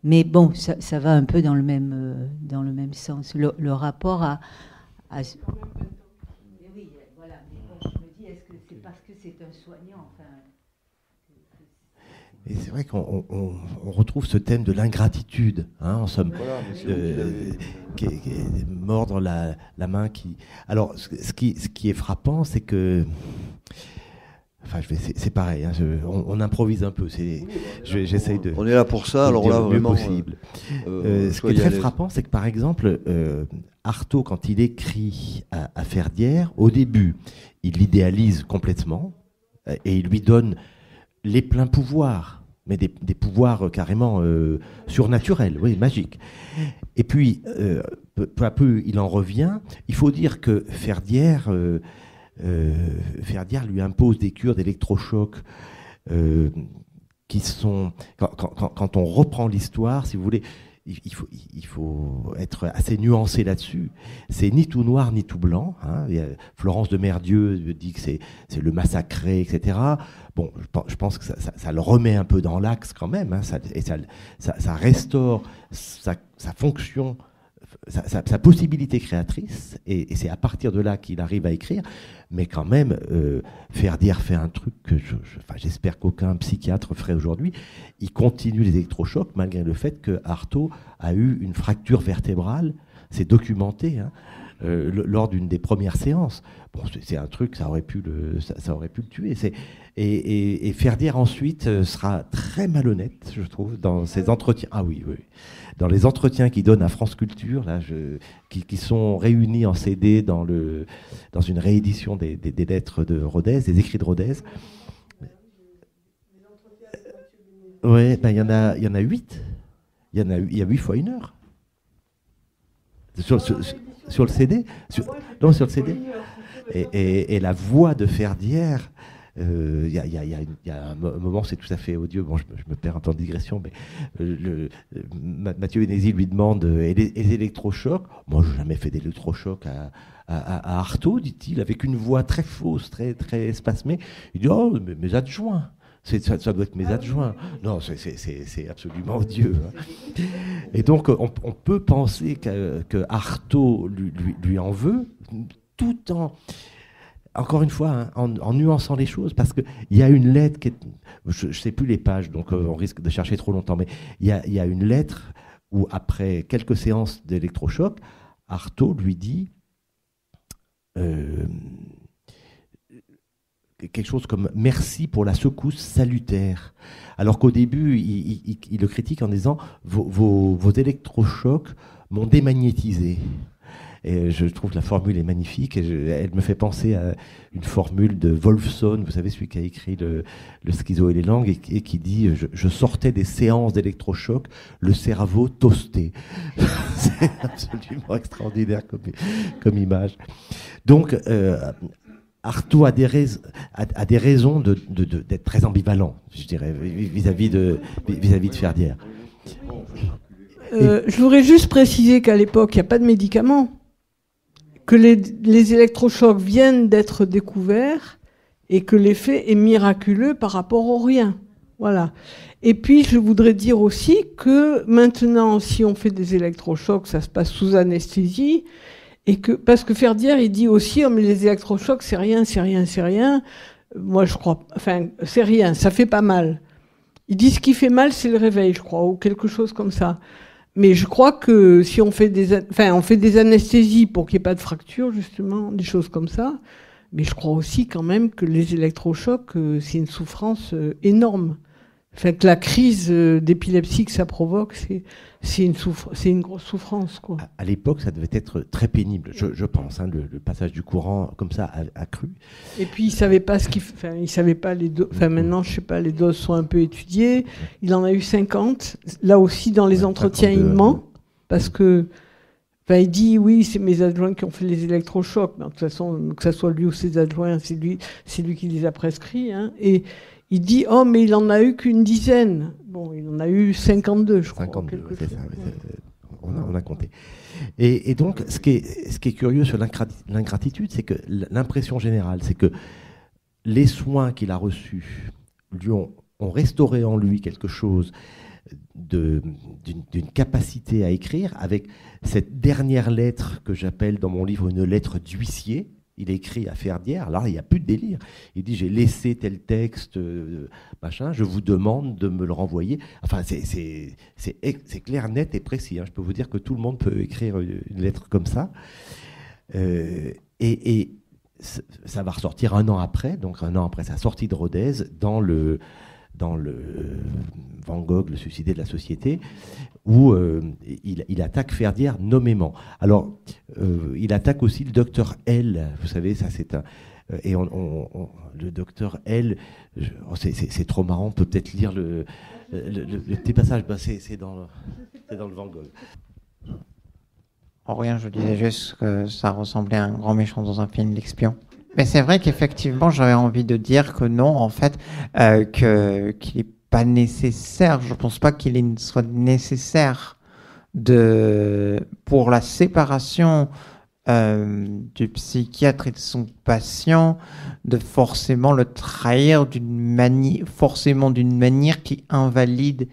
Mais bon, ça va un peu dans le même sens. Le rapport à... Mais oui, voilà. Mais bon, je me dis, est-ce que c'est parce que c'est un soignant, enfin... Et c'est vrai qu'on retrouve ce thème de l'ingratitude, hein, en somme, mordre la main qui... Alors, ce qui est frappant, c'est que... Enfin, c'est pareil, hein, on improvise un peu. J'essaye de... On est là pour ça, alors là, vraiment... possible. Ce qui est très frappant, c'est que, par exemple, Artaud, quand il écrit à Ferdière, au début, il l'idéalise complètement, et il lui donne les pleins pouvoirs, mais des pouvoirs carrément surnaturels, oui, magiques. Et puis, peu à peu, il en revient. Il faut dire que Ferdière lui impose des cures d'électrochoc qui sont... Quand on reprend l'histoire, si vous voulez, il faut être assez nuancé là-dessus. C'est ni tout noir ni tout blanc, hein. Florence de Merdieu dit que c'est le massacré, etc. Bon, je pense que ça le remet un peu dans l'axe quand même, hein, ça restaure sa fonction, sa possibilité créatrice, et c'est à partir de là qu'il arrive à écrire. Mais quand même, Ferdière fait un truc que j'espère qu'aucun psychiatre ferait aujourd'hui. Il continue les électrochocs malgré le fait que Artaud a eu une fracture vertébrale. C'est documenté, hein, lors d'une des premières séances. Bon, c'est un truc, ça aurait pu le tuer. Et Ferdière ensuite sera très malhonnête, je trouve, dans ses entretiens. Ah oui. Dans les entretiens qu'il donne à France Culture, là, qui sont réunis en CD dans une réédition des lettres de Rodez, des écrits de Rodez. Ouais, il y en a 8. Il y a 8 fois 1 heure. Sur le CD non, sur le CD. Et la voix de Ferdière, il y a un moment, c'est tout à fait odieux. Bon, je me perds un peu en digression, mais Mathieu Hénézy lui demande et les électrochocs. Moi, je n'ai jamais fait d'électrochocs à Artaud, dit-il, avec une voix très fausse, très, très spasmée. Il dit, oh, mes adjoints. Ça doit être mes adjoints. Non, c'est absolument odieux. Hein. Et donc, on peut penser que Artaud lui en veut, tout en... Encore une fois, hein, en nuançant les choses, parce qu'il y a une lettre qui est... Je ne sais plus les pages, donc on risque de chercher trop longtemps, mais il y a une lettre où, après quelques séances d'électrochoc, Artaud lui dit quelque chose comme « Merci pour la secousse salutaire ». Alors qu'au début, il le critique en disant « Vos électrochocs m'ont démagnétisé ». Et je trouve que la formule est magnifique. Elle me fait penser à une formule de Wolfson, vous savez, celui qui a écrit le Schizo et les langues, et qui dit je sortais des séances d'électrochoc, le cerveau toasté. C'est absolument extraordinaire comme image. Donc, Artaud a des raisons d'être très ambivalent, je dirais, vis-à-vis de Ferdière. Je voudrais juste préciser qu'à l'époque, il n'y a pas de médicaments. Que les électrochocs viennent d'être découverts et que l'effet est miraculeux par rapport au rien. Voilà. Et puis, je voudrais dire aussi que maintenant, si on fait des électrochocs, ça se passe sous anesthésie. Parce que Ferdière, il dit aussi, oh, mais les électrochocs, c'est rien. Moi, je crois, enfin, c'est rien, ça fait pas mal. Il dit ce qui fait mal, c'est le réveil, je crois, ou quelque chose comme ça. Mais je crois que si on fait on fait des anesthésies pour qu'il n'y ait pas de fracture, justement, des choses comme ça. Mais je crois aussi quand même que les électrochocs, c'est une souffrance énorme. Enfin, que la crise d'épilepsie que ça provoque, c'est une grosse souffrance, quoi. À l'époque, ça devait être très pénible, je pense. Hein, le passage du courant comme ça a cru. Et puis il savait pas il savait pas les doses. Enfin, maintenant, je sais pas, les doses sont un peu étudiées. Il en a eu 50. Là aussi, dans les entretiens, 52, il ment parce que. Enfin, il dit oui, c'est mes adjoints qui ont fait les électrochocs. Mais de toute façon, que ça soit lui ou ses adjoints, c'est lui qui les a prescrits. Hein. Et il dit oh, mais il en a eu qu'une dizaine. Bon, il en a eu 52, je crois. 52, c'est ça. On a compté. Et donc, ce qui est curieux sur l'ingratitude, c'est que l'impression générale, c'est que les soins qu'il a reçus lui ont restauré en lui quelque chose d'une capacité à écrire, avec cette dernière lettre que j'appelle dans mon livre une lettre d'huissier. Il écrit à Ferdière, alors il n'y a plus de délire. Il dit j'ai laissé tel texte, machin, je vous demande de me le renvoyer. Enfin, c'est clair, net et précis. Hein. Je peux vous dire que tout le monde peut écrire une lettre comme ça. Et ça va ressortir un an après, donc un an après sa sortie de Rodez, dans le Van Gogh, le suicidé de la société, où il attaque Ferdière nommément. Alors, il attaque aussi le docteur L. Vous savez, ça c'est un... Et le docteur L, c'est trop marrant, on peut peut-être lire le petit passage, c'est dans le Van Gogh. Oh, rien, je disais juste que ça ressemblait à un grand méchant dans un film d'espion. Mais c'est vrai qu'effectivement, j'avais envie de dire que non, en fait, qu'il n'est pas nécessaire. Je ne pense pas qu'il soit nécessaire pour la séparation du psychiatre et de son patient, de forcément le trahir d'une manière qui invalide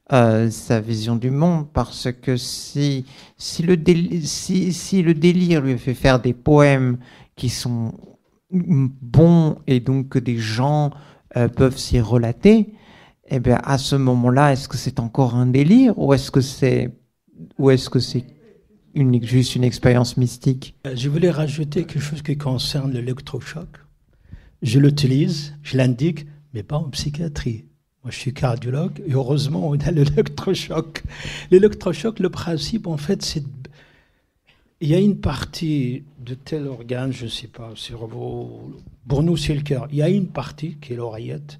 sa vision du monde, parce que si le délire lui fait faire des poèmes qui sont bons et donc que des gens peuvent s'y relater, eh bien à ce moment-là, est-ce que c'est encore un délire ou est-ce que c'est juste une expérience mystique? Je voulais rajouter quelque chose qui concerne l'électrochoc. Je l'utilise, je l'indique, mais pas en psychiatrie. Moi, je suis cardiologue et heureusement, on a l'électrochoc. L'électrochoc, le principe, en fait, c'est... Il y a une partie de tel organe, je ne sais pas, pour nous, c'est le cœur. Il y a une partie qui est l'oreillette.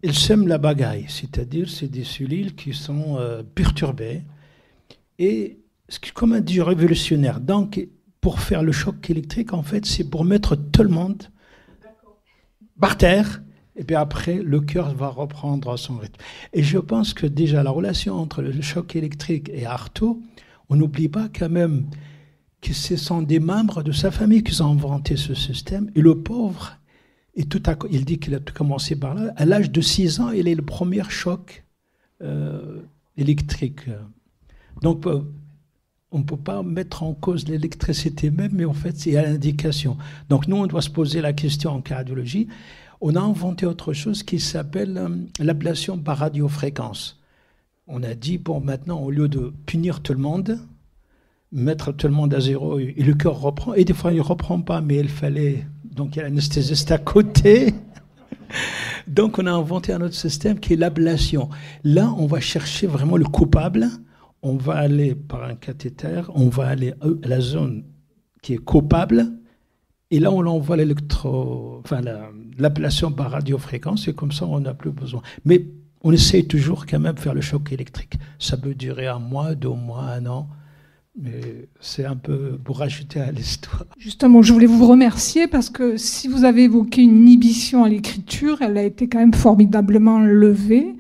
Elle sème la bagaille, c'est-à-dire c'est des cellules qui sont perturbées. Et ce qui est comme un dit révolutionnaire. Donc, pour faire le choc électrique, en fait, c'est pour mettre tout le monde par terre, et puis après, le cœur va reprendre son rythme. Et je pense que déjà, la relation entre le choc électrique et Artaud, on n'oublie pas quand même que ce sont des membres de sa famille qui ont inventé ce système, et le pauvre, il dit qu'il a commencé par là, à l'âge de 6 ans, il est le premier choc électrique. Donc, on ne peut pas mettre en cause l'électricité même, mais en fait, c'est à l'indication. Donc, nous, on doit se poser la question en cardiologie. On a inventé autre chose qui s'appelle l'ablation par radiofréquence. On a dit, bon, maintenant, au lieu de punir tout le monde, mettre tout le monde à zéro, et le cœur reprend, et des fois, il ne reprend pas, mais il fallait... Donc, il y a l'anesthésiste à côté. Donc, on a inventé un autre système qui est l'ablation. Là, on va chercher vraiment le coupable. On va aller par un cathéter, on va aller à la zone qui est coupable, et là, on envoie l'ablation par radiofréquence, et comme ça, on n'a plus besoin. Mais on essaye toujours quand même de faire le choc électrique. Ça peut durer 1 mois, 2 mois, 1 an. Mais c'est un peu pour rajouter à l'histoire. Justement, je voulais vous remercier parce que si vous avez évoqué une inhibition à l'écriture, elle a été quand même formidablement levée.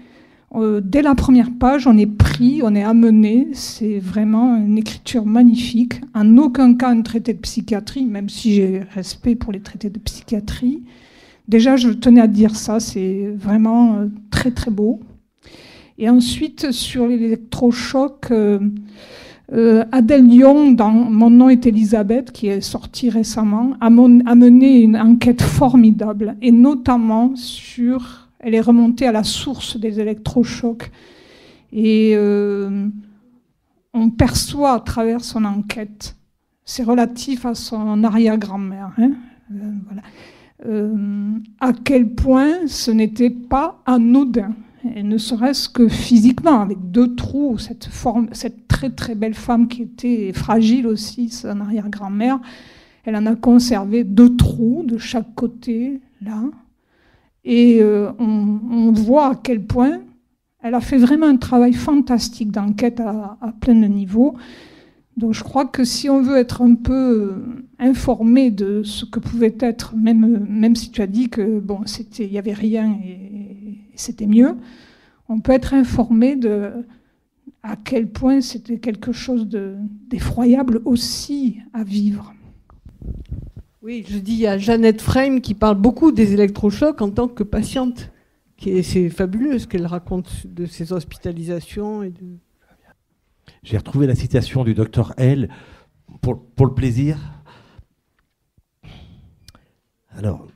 Dès la première page, on est amené. C'est vraiment une écriture magnifique. En aucun cas un traité de psychiatrie, même si j'ai respect pour les traités de psychiatrie. Déjà, je tenais à dire ça, c'est vraiment très très beau. Et ensuite, sur l'électrochoc... Adèle Young, dans Mon nom est Elisabeth, qui est sortie récemment, a mené une enquête formidable, et notamment elle est remontée à la source des électrochocs. Et on perçoit à travers son enquête, c'est relatif à son arrière-grand-mère, voilà, à quel point ce n'était pas anodin. Et ne serait-ce que physiquement, avec 2 trous, cette très très belle femme qui était fragile aussi, son arrière-grand-mère, elle en a conservé 2 trous de chaque côté, là. Et on voit à quel point elle a fait vraiment un travail fantastique d'enquête à plein de niveaux. Donc je crois que si on veut être un peu informé de ce que pouvait être, même si tu as dit que bon, il n'y avait rien et c'était mieux, on peut être informé de à quel point c'était quelque chose d'effroyable aussi à vivre. Oui, je dis, il y a Jeannette Frame qui parle beaucoup des électrochocs en tant que patiente. C'est fabuleux ce qu'elle raconte de ses hospitalisations. J'ai retrouvé la citation du docteur L pour le plaisir. Alors,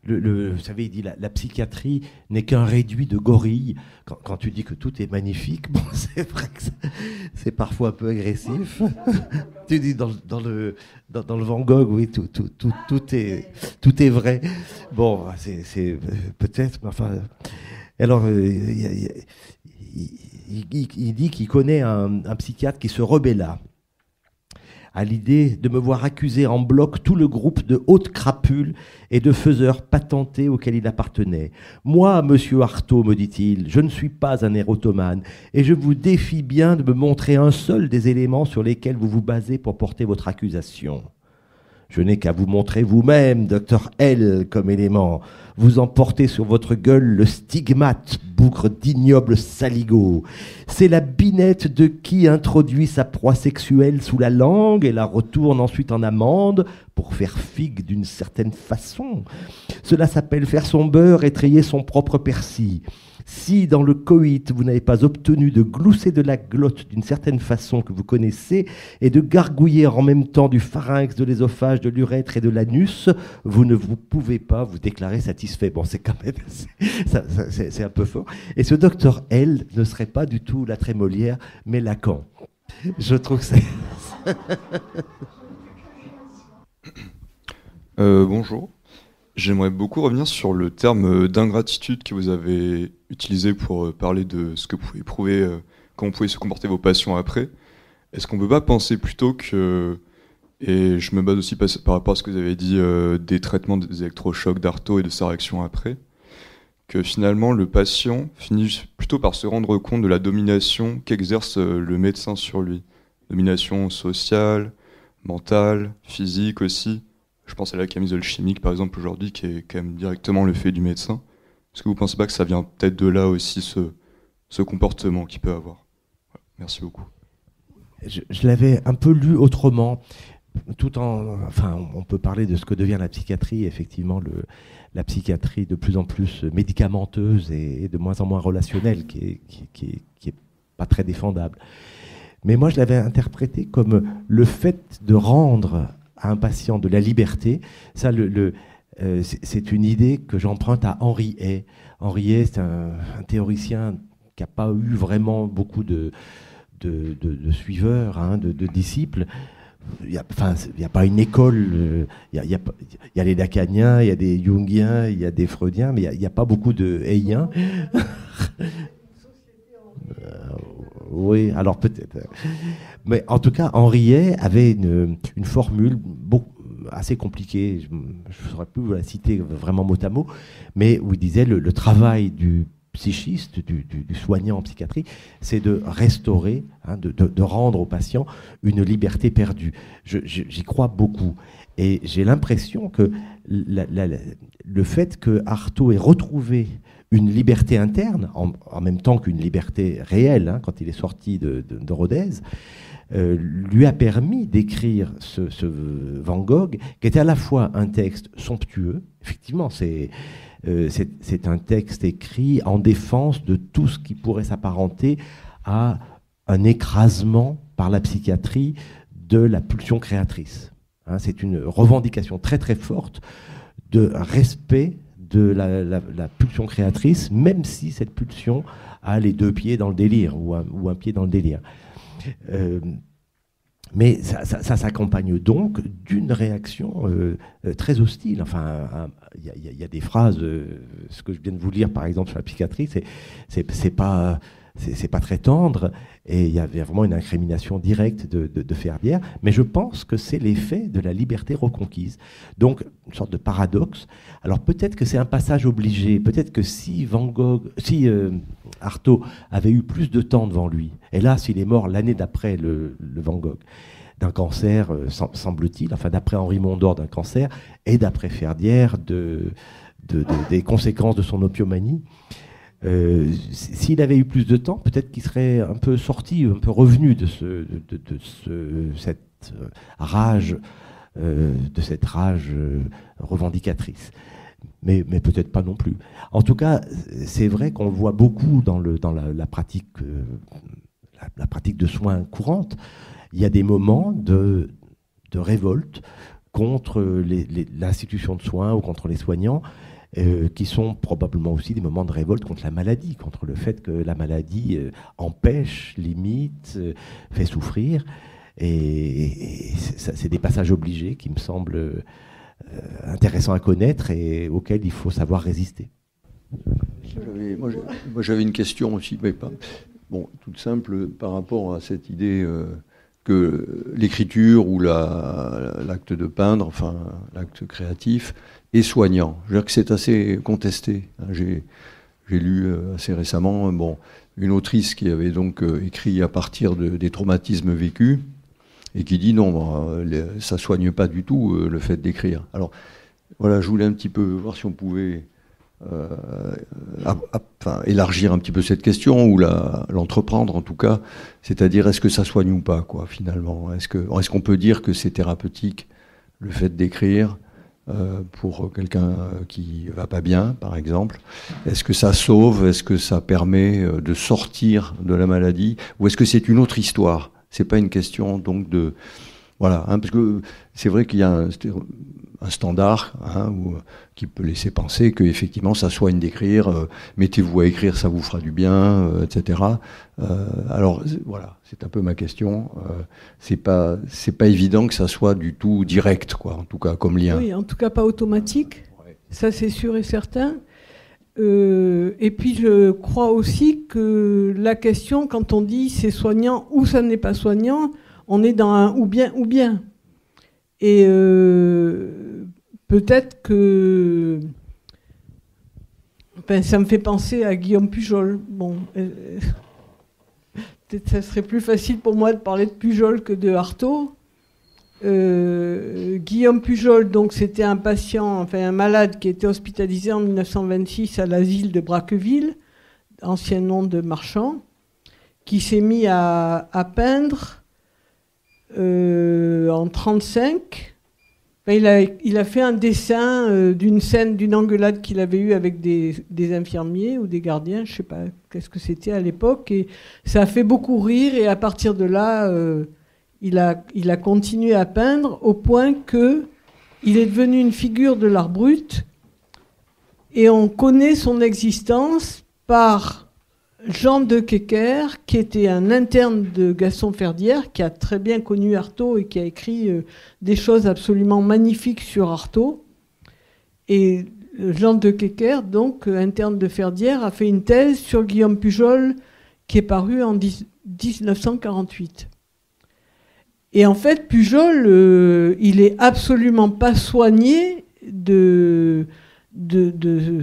vous savez, il dit la psychiatrie n'est qu'un réduit de gorilles. Quand tu dis que tout est magnifique, bon, c'est vrai que c'est parfois un peu agressif. Tu dis dans le Van Gogh, oui, tout est vrai. Bon, c'est peut-être, mais enfin. Alors, il dit qu'il connaît un psychiatre qui se rebella à l'idée de me voir accuser en bloc tout le groupe de hautes crapules et de faiseurs patentés auxquels il appartenait. Moi, monsieur Artaud, me dit-il, je ne suis pas un érotomane et je vous défie bien de me montrer un seul des éléments sur lesquels vous vous basez pour porter votre accusation. Je n'ai qu'à vous montrer vous-même, docteur L, comme élément. Vous emportez sur votre gueule le stigmate, bougre d'ignoble saligo. C'est la binette de qui introduit sa proie sexuelle sous la langue et la retourne ensuite en amande pour faire figue d'une certaine façon. Cela s'appelle faire son beurre et trier son propre persil. Si dans le coït, vous n'avez pas obtenu de glousser de la glotte d'une certaine façon que vous connaissez et de gargouiller en même temps du pharynx, de l'ésophage, de l'urètre et de l'anus, vous ne pouvez pas vous déclarer satisfait. Bon, c'est quand même... C'est un peu fort. Et ce docteur L ne serait pas du tout la très Molière, mais Lacan. Je trouve que c'est... Bonjour. J'aimerais beaucoup revenir sur le terme d'ingratitude que vous avez utilisé pour parler de ce que vous pouvez éprouver, comment pouvaient se comporter vos patients après. Est-ce qu'on ne peut pas penser plutôt que, et je me base aussi par rapport à ce que vous avez dit des traitements des électrochocs d'Artaud et de sa réaction après, que finalement le patient finit plutôt par se rendre compte de la domination qu'exerce le médecin sur lui. Domination sociale, mentale, physique aussi. Je pense à la camisole chimique, par exemple, aujourd'hui, qui est quand même directement le fait du médecin. Est-ce que vous ne pensez pas que ça vient peut-être de là aussi, ce comportement qu'il peut avoir? Voilà. Merci beaucoup. Je l'avais un peu lu autrement, on peut parler de ce que devient la psychiatrie, effectivement, la psychiatrie de plus en plus médicamenteuse et de moins en moins relationnelle, qui est pas très défendable. Mais moi, je l'avais interprété comme le fait de rendre à un patient de la liberté. Ça, c'est une idée que j'emprunte à Henri Hay. Henri Hay, c'est un théoricien qui n'a pas eu vraiment beaucoup de suiveurs, de disciples. Il n'y a pas une école. Il y a les lacaniens, il y a des jungiens, il y a des freudiens, mais il n'y a pas beaucoup de hayiens. Oui, alors peut-être. Mais en tout cas, Henri Hay avait une formule assez compliquée, je ne saurais plus vous la citer vraiment mot à mot, mais où il disait le travail du psychiste, du soignant en psychiatrie, c'est de restaurer, de rendre au patient une liberté perdue. J'y crois beaucoup. Et j'ai l'impression que le fait que Artaud ait retrouvé une liberté interne, en même temps qu'une liberté réelle, quand il est sorti de Rodez, lui a permis d'écrire ce Van Gogh, qui était à la fois un texte somptueux, effectivement, c'est un texte écrit en défense de tout ce qui pourrait s'apparenter à un écrasement par la psychiatrie de la pulsion créatrice. C'est une revendication très très forte de respect de la pulsion créatrice, même si cette pulsion a les deux pieds dans le délire ou un pied dans le délire. Mais ça s'accompagne donc d'une réaction très hostile. Enfin, il y a des phrases, ce que je viens de vous lire par exemple sur la psychiatrie, c'est pas très tendre, et il y avait vraiment une incrimination directe de Ferdière, mais je pense que c'est l'effet de la liberté reconquise. Donc, une sorte de paradoxe. Alors peut-être que c'est un passage obligé, peut-être que si Artaud avait eu plus de temps devant lui, hélas, il est mort l'année d'après le Van Gogh, d'un cancer, semble-t-il, enfin d'après Henri Mondor, d'un cancer, et d'après Ferdière, des conséquences de son opiomanie. S'il avait eu plus de temps, peut-être qu'il serait un peu sorti, un peu revenu de cette rage revendicatrice. Mais peut-être pas non plus. En tout cas, c'est vrai qu'on le voit beaucoup dans la pratique de soins courante. Il y a des moments de révolte contre l'institution de soins ou contre les soignants, qui sont probablement aussi des moments de révolte contre la maladie, contre le fait que la maladie empêche, limite, fait souffrir. Et c'est des passages obligés qui me semblent intéressants à connaître et auxquels il faut savoir résister. Moi j'avais une question aussi, mais pas toute simple, par rapport à cette idée que l'écriture ou l'acte de peindre, enfin l'acte créatif, est soignant. Je veux dire que c'est assez contesté. J'ai lu assez récemment une autrice qui avait donc écrit à partir des traumatismes vécus et qui dit non, ça ne soigne pas du tout le fait d'écrire. Alors voilà, je voulais un petit peu voir si on pouvait élargir un petit peu cette question ou l'entreprendre en tout cas, c'est-à-dire est-ce que ça soigne ou pas, quoi, finalement. Est-ce qu'on peut dire que c'est thérapeutique le fait d'écrire pour quelqu'un qui va pas bien, par exemple? Est-ce que ça sauve? Est-ce que ça permet de sortir de la maladie? Ou est-ce que c'est une autre histoire? C'est pas une question donc de... Voilà, parce que c'est vrai qu'il y a un standard qui peut laisser penser qu'effectivement ça soigne d'écrire, mettez-vous à écrire, ça vous fera du bien, etc. Alors voilà, c'est un peu ma question. C'est pas évident que ça soit du tout direct, quoi, en tout cas comme lien. Oui, en tout cas pas automatique, ça c'est sûr et certain. Et puis je crois aussi que la question, quand on dit c'est soignant ou ça n'est pas soignant, on est dans un ou bien. Et peut-être que... ça me fait penser à Guillaume Pujol. Peut-être ça serait plus facile pour moi de parler de Pujol que de Artaud. Guillaume Pujol, donc c'était un patient, enfin un malade qui était hospitalisé en 1926 à l'asile de Braqueville, ancien nom de Marchand, qui s'est mis à peindre en 1935. Il a fait un dessin d'une scène, d'une engueulade qu'il avait eue avec des infirmiers ou des gardiens, je ne sais pas qu'est-ce que c'était à l'époque, et ça a fait beaucoup rire, et à partir de là, il a continué à peindre au point qu'il est devenu une figure de l'art brut, et on connaît son existence par Jean de Kecker, qui était un interne de Gaston Ferdière, qui a très bien connu Artaud et qui a écrit des choses absolument magnifiques sur Artaud. Et Jean de Kecker, donc interne de Ferdière, a fait une thèse sur Guillaume Pujol qui est parue en 1948. Et en fait, Pujol, il est absolument pas soigné de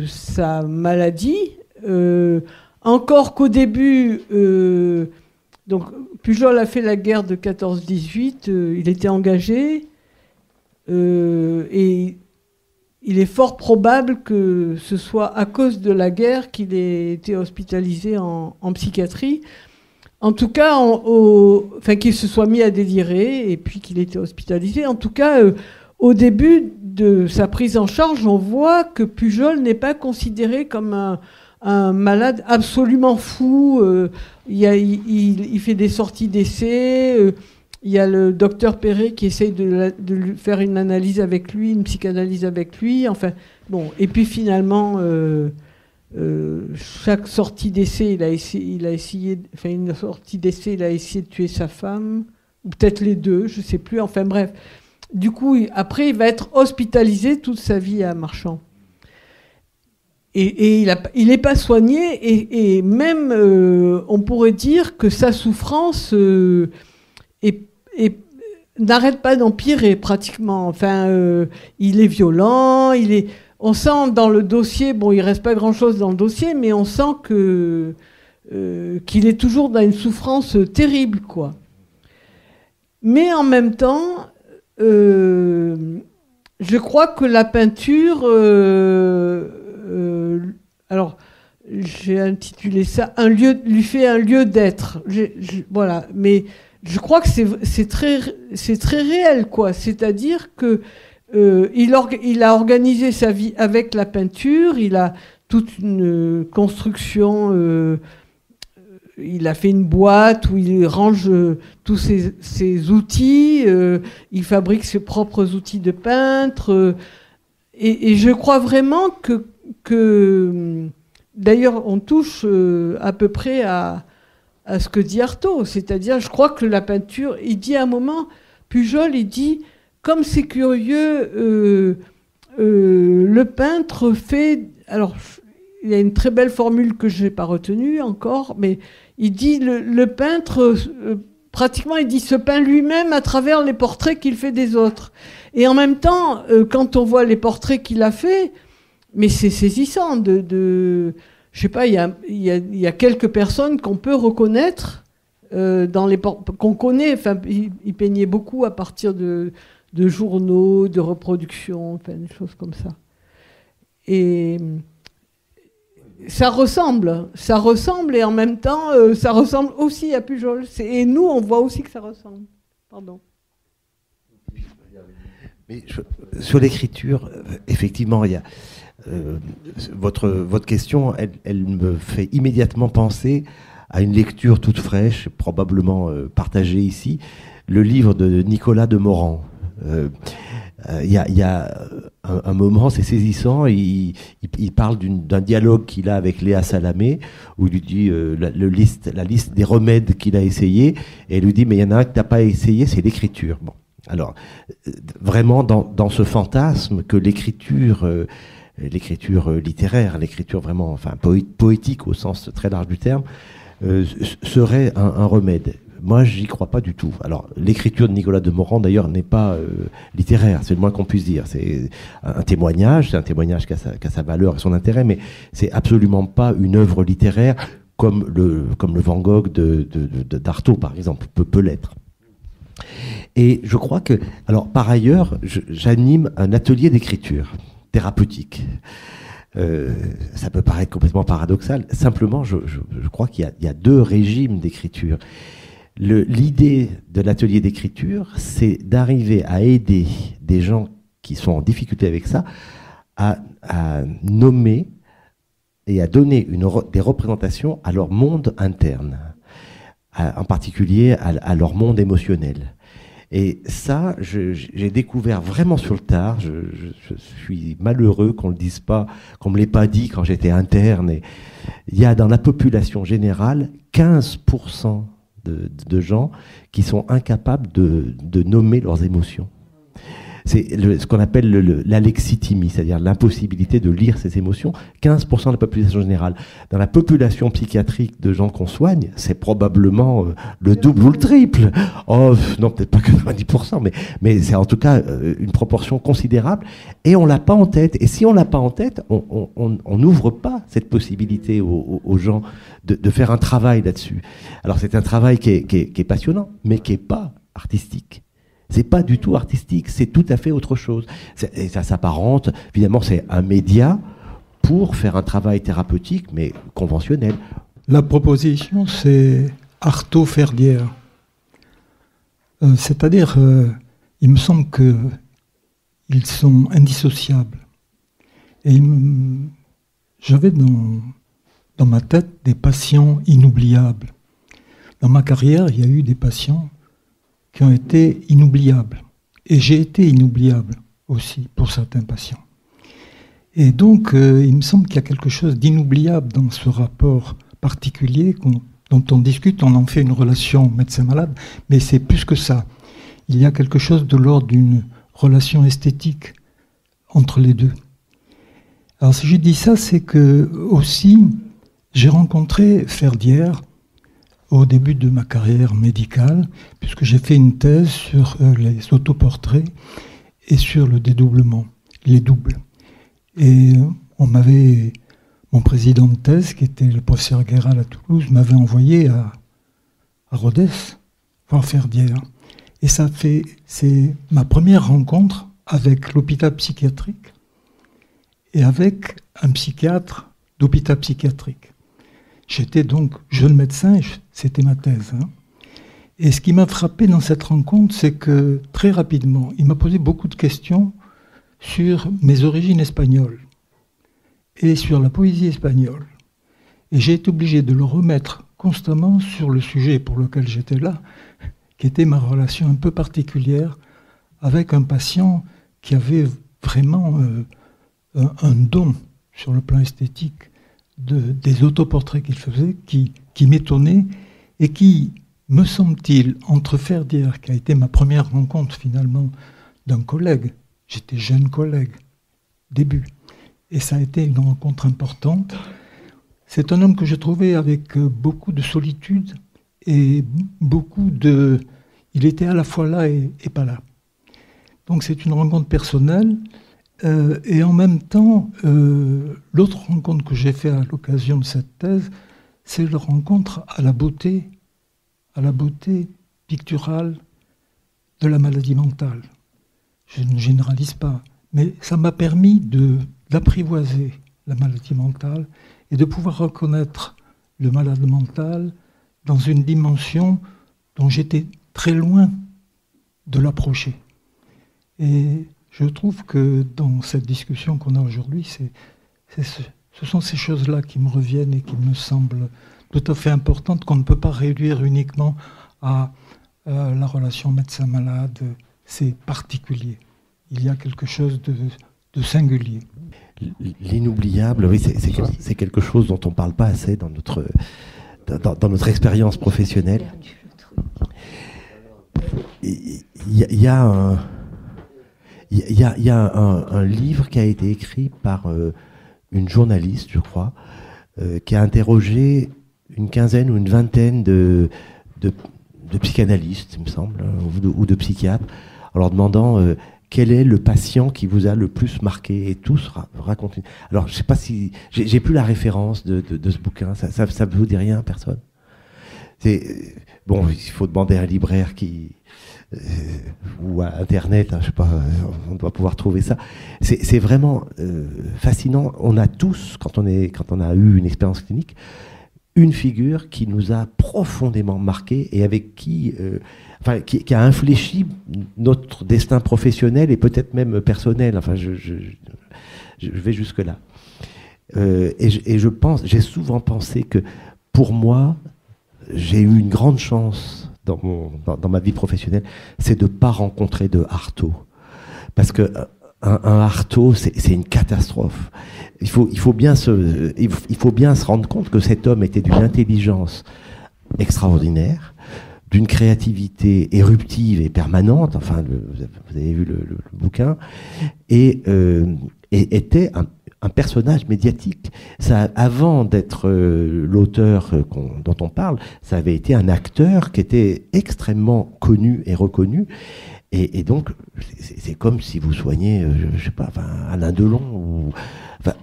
sa maladie. Encore qu'au début, donc Pujol a fait la guerre de 14-18, il était engagé, et il est fort probable que ce soit à cause de la guerre qu'il ait été hospitalisé en psychiatrie. En tout cas, enfin qu'il se soit mis à délirer et puis qu'il ait été hospitalisé. En tout cas, au début de sa prise en charge, on voit que Pujol n'est pas considéré comme un malade absolument fou. Il fait des sorties d'essai. Il y a le docteur Perret qui essaye de lui faire une analyse avec lui, une psychanalyse avec lui. Enfin, bon. Et puis finalement, chaque sortie d'essai, il a essayé, enfin une sortie d'essai, il a essayé de tuer sa femme, ou peut-être les deux, je ne sais plus. Enfin bref. Du coup, après, il va être hospitalisé toute sa vie à Marchand. Et il n'est pas soigné, et même on pourrait dire que sa souffrance n'arrête pas d'empirer pratiquement. Enfin, il est violent, on sent dans le dossier, bon, il ne reste pas grand-chose dans le dossier, mais on sent qu'il est toujours dans une souffrance terrible, quoi. Mais en même temps, je crois que la peinture... alors, j'ai intitulé ça lui fait un lieu d'être. Voilà, mais je crois que c'est très réel, quoi. C'est-à-dire que il a organisé sa vie avec la peinture. Il a toute une construction. Il a fait une boîte où il range tous ses outils. Il fabrique ses propres outils de peintre. Et je crois vraiment que d'ailleurs, on touche à peu près à ce que dit Artaud. C'est-à-dire, je crois que la peinture, il dit à un moment, Pujol, il dit, comme c'est curieux, le peintre fait... Alors, il y a une très belle formule que je n'ai pas retenue encore, mais il dit, le peintre, pratiquement, il dit, se peint lui-même à travers les portraits qu'il fait des autres. Et en même temps, quand on voit les portraits qu'il a faits, mais c'est saisissant je sais pas, il y a quelques personnes qu'on peut reconnaître qu'on connaît. Enfin, il peignait beaucoup à partir de journaux, de reproductions, enfin, des choses comme ça. Et ça ressemble, et en même temps, ça ressemble aussi à Pujol. Et nous, on voit aussi que ça ressemble. Pardon. Mais sur l'écriture, effectivement, il y a votre question, elle me fait immédiatement penser à une lecture toute fraîche, probablement partagée ici, le livre de Nicolas de Morand. Il y a un moment, c'est saisissant, il parle d'un dialogue qu'il a avec Léa Salamé, où il lui dit la liste des remèdes qu'il a essayé, et il lui dit, mais il y en a un que tu n'as pas essayé, c'est l'écriture. Bon. Alors, vraiment dans ce fantasme que l'écriture littéraire, l'écriture vraiment, enfin poétique au sens très large du terme, serait un remède. Moi, j'y crois pas du tout. Alors, l'écriture de Nicolas de Morand, d'ailleurs, n'est pas littéraire, c'est le moins qu'on puisse dire. C'est un témoignage qui a sa valeur et son intérêt, mais c'est absolument pas une œuvre littéraire comme le Van Gogh d'Artaud, par exemple, peut l'être. Et je crois que, alors par ailleurs, j'anime un atelier d'écriture thérapeutique. Ça peut paraître complètement paradoxal. Simplement, je crois qu'il y a deux régimes d'écriture. L'idée de l'atelier d'écriture, c'est d'arriver à aider des gens qui sont en difficulté avec ça à nommer et à donner des représentations à leur monde interne, en particulier à leur monde émotionnel. Et ça, j'ai découvert vraiment sur le tard. Je suis malheureux qu'on le dise pas, qu'on me l'ait pas dit quand j'étais interne. Et il y a dans la population générale 15% de gens qui sont incapables de nommer leurs émotions. C'est ce qu'on appelle l'alexithymie, c'est-à-dire l'impossibilité de lire ses émotions. 15% de la population générale. Dans la population psychiatrique de gens qu'on soigne, c'est probablement le double ou le triple. Oh, non, peut-être pas que 90%, mais c'est en tout cas une proportion considérable. Et on l'a pas en tête. Et si on l'a pas en tête, on n'ouvre pas cette possibilité aux gens de faire un travail là-dessus. Alors c'est un travail qui est passionnant, mais qui est pas artistique. C'est pas du tout artistique, c'est tout à fait autre chose. Et ça s'apparente, évidemment, c'est un média pour faire un travail thérapeutique, mais conventionnel. La proposition, c'est Artaud-Ferdière. C'est-à-dire, il me semble qu'ils sont indissociables. Et j'avais dans ma tête des patients inoubliables. Dans ma carrière, il y a eu des patients qui ont été inoubliables. Et j'ai été inoubliable aussi pour certains patients. Et donc, il me semble qu'il y a quelque chose d'inoubliable dans ce rapport particulier dont on discute, on en fait une relation médecin-malade, mais c'est plus que ça. Il y a quelque chose de l'ordre d'une relation esthétique entre les deux. Alors si je dis ça, c'est que aussi, j'ai rencontré Ferdière au début de ma carrière médicale, puisque j'ai fait une thèse sur les autoportraits et sur le dédoublement, les doubles. Et mon président de thèse, qui était le professeur Guéral à Toulouse, m'avait envoyé à Rodez voir Ferdière. Et c'est ma première rencontre avec l'hôpital psychiatrique et avec un psychiatre d'hôpital psychiatrique. J'étais donc jeune médecin, c'était ma thèse. Et ce qui m'a frappé dans cette rencontre, c'est que très rapidement, il m'a posé beaucoup de questions sur mes origines espagnoles et sur la poésie espagnole. Et j'ai été obligé de le remettre constamment sur le sujet pour lequel j'étais là, qui était ma relation un peu particulière avec un patient qui avait vraiment un don sur le plan esthétique des autoportraits qu'il faisait, qui m'étonnaient et qui, me semble-t-il, entre Ferdière, qui a été ma première rencontre finalement d'un collègue, j'étais jeune collègue, début, et ça a été une rencontre importante. C'est un homme que j'ai trouvé avec beaucoup de solitude et il était à la fois là et pas là. Donc c'est une rencontre personnelle. Et en même temps, l'autre rencontre que j'ai faite à l'occasion de cette thèse, c'est la rencontre à la beauté picturale de la maladie mentale. Je ne généralise pas, mais ça m'a permis d'apprivoiser la maladie mentale et de pouvoir reconnaître le malade mental dans une dimension dont j'étais très loin de l'approcher. Et je trouve que dans cette discussion qu'on a aujourd'hui, ce sont ces choses-là qui me reviennent et qui me semblent tout à fait importantes, qu'on ne peut pas réduire uniquement à la relation médecin-malade. C'est particulier. Il y a quelque chose de singulier. L'inoubliable, oui, c'est quelque chose dont on ne parle pas assez dans notre expérience professionnelle. Il y a un livre qui a été écrit par une journaliste, je crois, qui a interrogé une quinzaine ou une vingtaine de psychanalystes, il me semble, ou de psychiatres, en leur demandant quel est le patient qui vous a le plus marqué, et tous racontent. Alors, je ne sais pas si j'ai plus la référence de ce bouquin. Ça vous dit rien, personne? Bon, il faut demander à un libraire ou à Internet, hein, je sais pas, on doit pouvoir trouver ça. C'est vraiment fascinant. On a tous, quand on a eu une expérience clinique, une figure qui nous a profondément marqué et avec qui a infléchi notre destin professionnel et peut-être même personnel. Enfin, je vais jusque-là. Et je pense, j'ai souvent pensé que pour moi, j'ai eu une grande chance dans ma vie professionnelle, c'est de ne pas rencontrer de Artaud. Parce que un Artaud, c'est une catastrophe. Il faut bien se rendre compte que cet homme était d'une intelligence extraordinaire, d'une créativité éruptive et permanente. Enfin, vous avez vu le bouquin, et était un personnage médiatique. Ça, avant d'être l'auteur dont on parle, ça avait été un acteur qui était extrêmement connu et reconnu. Et donc, c'est comme si vous soignez, je sais pas, Alain Delon, ou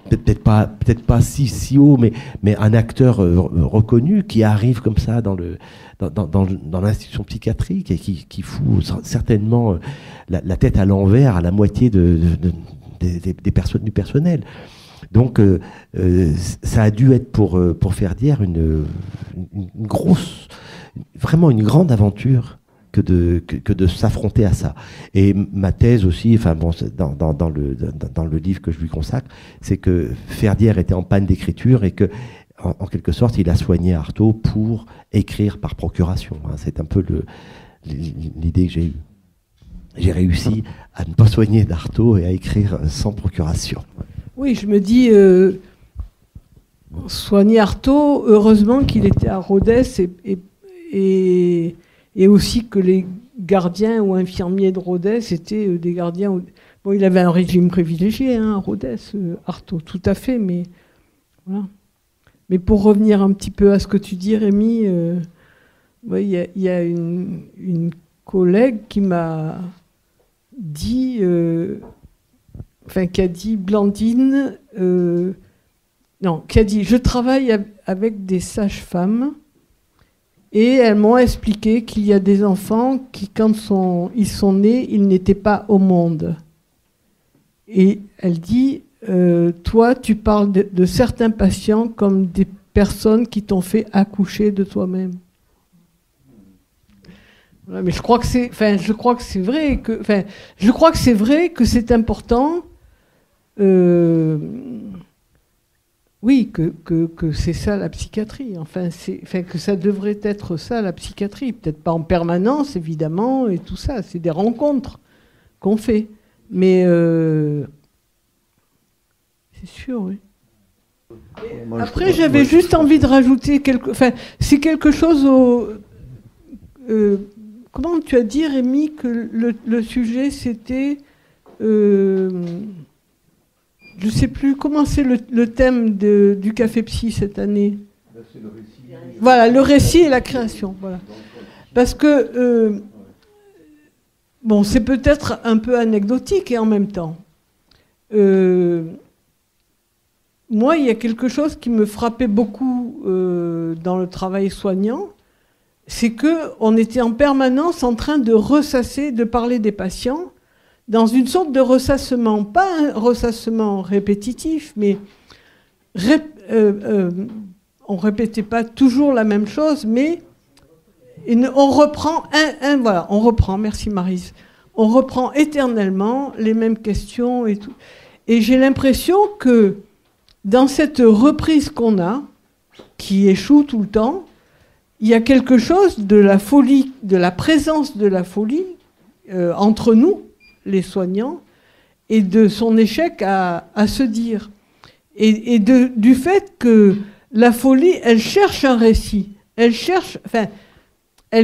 peut-être pas si haut, mais un acteur reconnu qui arrive comme ça dans l'institution psychiatrique et qui fout certainement la tête à l'envers à la moitié des personnes du personnel. Donc, ça a dû être pour Ferdière une grosse, vraiment une grande aventure que de s'affronter à ça. Et ma thèse aussi, dans le livre que je lui consacre, c'est que Ferdière était en panne d'écriture et que, en quelque sorte, il a soigné Artaud pour écrire par procuration. C'est un peu l'idée que j'ai eue. J'ai réussi à ne pas soigner d'Artaud et à écrire sans procuration. Oui, je me dis, soigner Artaud, heureusement qu'il était à Rodez et aussi que les gardiens ou infirmiers de Rodez étaient des gardiens. Bon, il avait un régime privilégié, à Rodez, Artaud, tout à fait, mais voilà. Mais pour revenir un petit peu à ce que tu dis, Rémi, il y a une collègue qui m'a dit, qui a dit, Blandine, qui a dit, je travaille avec des sages-femmes. Et elles m'ont expliqué qu'il y a des enfants qui, quand ils sont nés, ils n'étaient pas au monde. Et elle dit, toi, tu parles de certains patients comme des personnes qui t'ont fait accoucher de toi-même. Voilà, mais je crois que c'est vrai que c'est important. Oui, que c'est ça la psychiatrie. Que ça devrait être ça la psychiatrie. Peut-être pas en permanence, évidemment, et tout ça. C'est des rencontres qu'on fait. Mais c'est sûr, oui. Après, j'avais juste envie de rajouter c'est quelque chose comment tu as dit, Rémi, que le sujet, c'était... je ne sais plus, comment c'est le thème du Café Psy cette année ? C'est le récit. Voilà, le récit et la création. Voilà. Parce que, c'est peut-être un peu anecdotique et en même temps. Moi, il y a quelque chose qui me frappait beaucoup dans le travail soignant, c'est qu'on était en permanence en train de ressasser, de parler des patients, dans une sorte de ressassement, pas un ressassement répétitif, mais on répétait pas toujours la même chose, mais on reprend on reprend, merci Maryse, on reprend éternellement les mêmes questions et tout. Et j'ai l'impression que dans cette reprise qu'on a, qui échoue tout le temps, il y a quelque chose de la folie, de la présence de la folie entre nous, les soignants, et de son échec à se dire. Et du fait que la folie, elle cherche un récit. Elle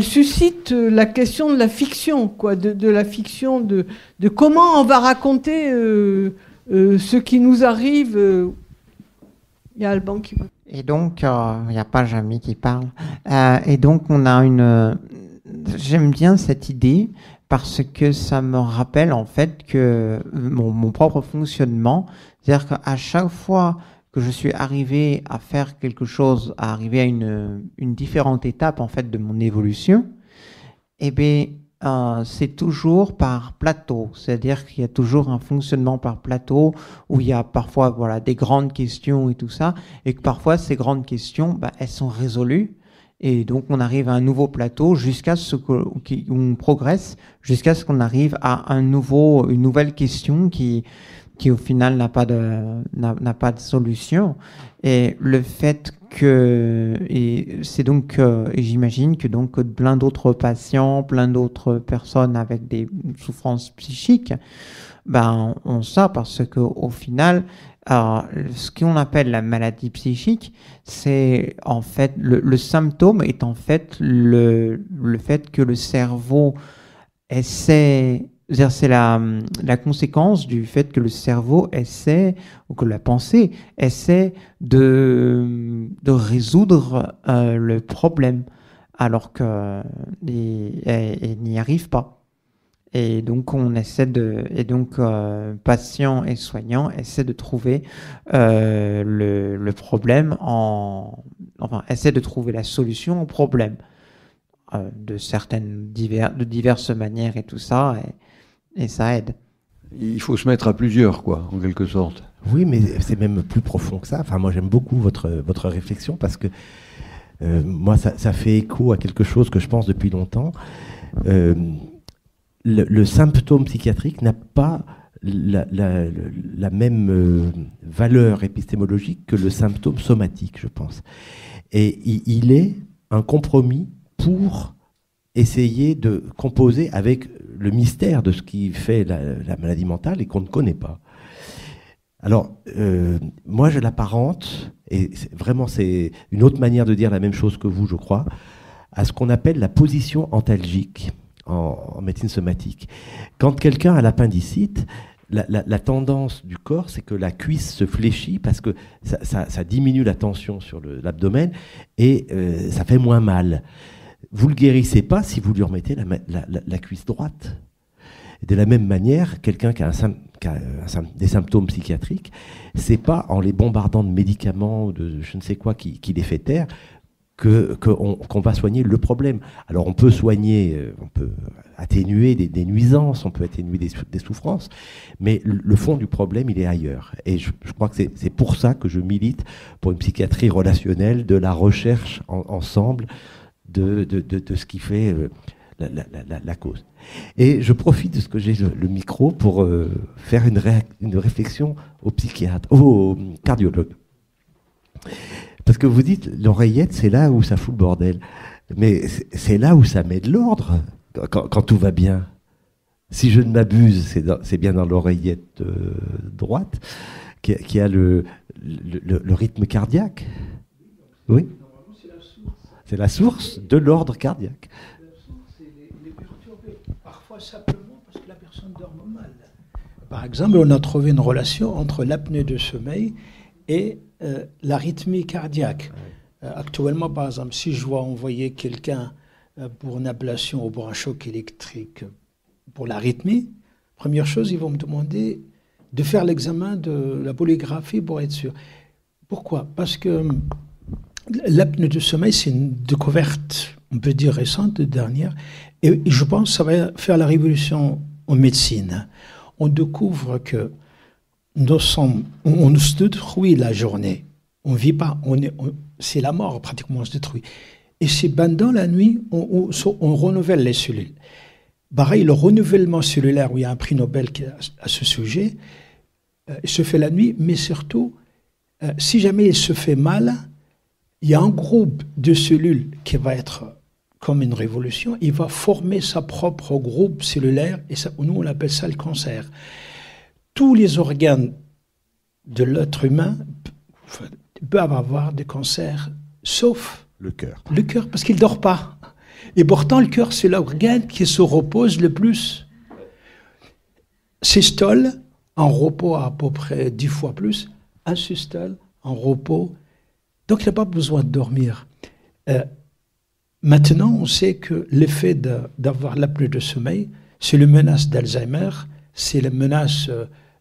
suscite la question de la fiction, de la fiction, de comment on va raconter ce qui nous arrive. Il y a Alban qui va. Et donc, il n'y a pas Jamie qui parle. Et donc, on a j'aime bien cette idée, parce que ça me rappelle en fait que mon propre fonctionnement, c'est-à-dire qu'à chaque fois que je suis arrivé à faire quelque chose, à arriver à une différente étape en fait de mon évolution, eh bien, c'est toujours par plateau, c'est-à-dire qu'il y a toujours un fonctionnement par plateau où il y a parfois voilà, des grandes questions et tout ça, et que parfois ces grandes questions, elles sont résolues, et donc on arrive à un nouveau plateau jusqu'à ce qu'on progresse, jusqu'à ce qu'on arrive à une nouvelle question qui au final n'a pas de solution. Et le fait et c'est donc, et j'imagine que donc plein d'autres patients, plein d'autres personnes avec des souffrances psychiques, ont ça parce que au final, ce qu'on appelle la maladie psychique, c'est en fait le symptôme est en fait le fait que le cerveau essaie. C'est la conséquence du fait que le cerveau essaie, ou que la pensée essaie de résoudre le problème, alors qu'elle n'y arrive pas. Et donc patients et soignants essaient de trouver le problème essaient de trouver la solution au problème de diverses manières et tout ça. Et ça aide. Il faut se mettre à plusieurs, quoi, en quelque sorte. Oui, mais c'est même plus profond que ça. Enfin, moi, j'aime beaucoup votre réflexion parce que moi, ça fait écho à quelque chose que je pense depuis longtemps. Le symptôme psychiatrique n'a pas la même valeur épistémologique que le symptôme somatique, je pense. Et il est un compromis pour essayer de composer avec le mystère de ce qui fait la maladie mentale et qu'on ne connaît pas. Alors, moi, je l'apparente, et c'est une autre manière de dire la même chose que vous, je crois, à ce qu'on appelle la position antalgique en médecine somatique. Quand quelqu'un a l'appendicite, la tendance du corps, c'est que la cuisse se fléchit parce que ça diminue la tension sur l'abdomen et ça fait moins mal. Vous ne le guérissez pas si vous lui remettez la cuisse droite. Et de la même manière, quelqu'un qui a des symptômes psychiatriques, c'est pas en les bombardant de médicaments ou de je ne sais quoi qui les fait taire qu'on va soigner le problème. Alors on peut soigner, on peut atténuer des nuisances, on peut atténuer des souffrances, mais le fond du problème, il est ailleurs. Et je crois que c'est pour ça que je milite pour une psychiatrie relationnelle, de la recherche ensemble de ce qui fait la cause. Et je profite de ce que j'ai le micro pour faire une réflexion aux psychiatres, aux cardiologues. Parce que vous dites, l'oreillette, c'est là où ça fout le bordel. Mais c'est là où ça met de l'ordre, quand tout va bien. Si je ne m'abuse, c'est bien dans l'oreillette droite qui a le rythme cardiaque. Oui. C'est la source de l'ordre cardiaque. La source, c'est les perturber. Parfois simplement parce que la personne dort mal. Par exemple, on a trouvé une relation entre l'apnée de sommeil et l'arythmie cardiaque. Actuellement, par exemple, si je dois envoyer quelqu'un pour une ablation ou pour un choc électrique pour l'arythmie, première chose, ils vont me demander de faire l'examen de la polygraphie pour être sûr. Pourquoi ? Parce que l'apnée de sommeil, c'est une découverte, on peut dire récente, dernière, et je pense que ça va faire la révolution en médecine. On découvre que on se détruit la journée, on ne vit pas, c'est la mort pratiquement, on se détruit. Et c'est pendant la nuit, on renouvelle les cellules. Pareil, le renouvellement cellulaire, où il y a un prix Nobel à ce sujet, il se fait la nuit, mais surtout, si jamais il se fait mal, il y a un groupe de cellules qui va être comme une révolution, il va former sa propre groupe cellulaire, et ça, nous on appelle ça le cancer. Tous les organes de l'être humain peuvent avoir des cancers, sauf le cœur. Le cœur, parce qu'il ne dort pas. Et pourtant, le cœur, c'est l'organe qui se repose le plus. Systole, en repos à peu près 10 fois plus. Asystole, en repos. Donc, il n'a pas besoin de dormir. Maintenant, on sait que l'effet d'avoir l'apnée de sommeil, c'est la menace d'Alzheimer, c'est la menace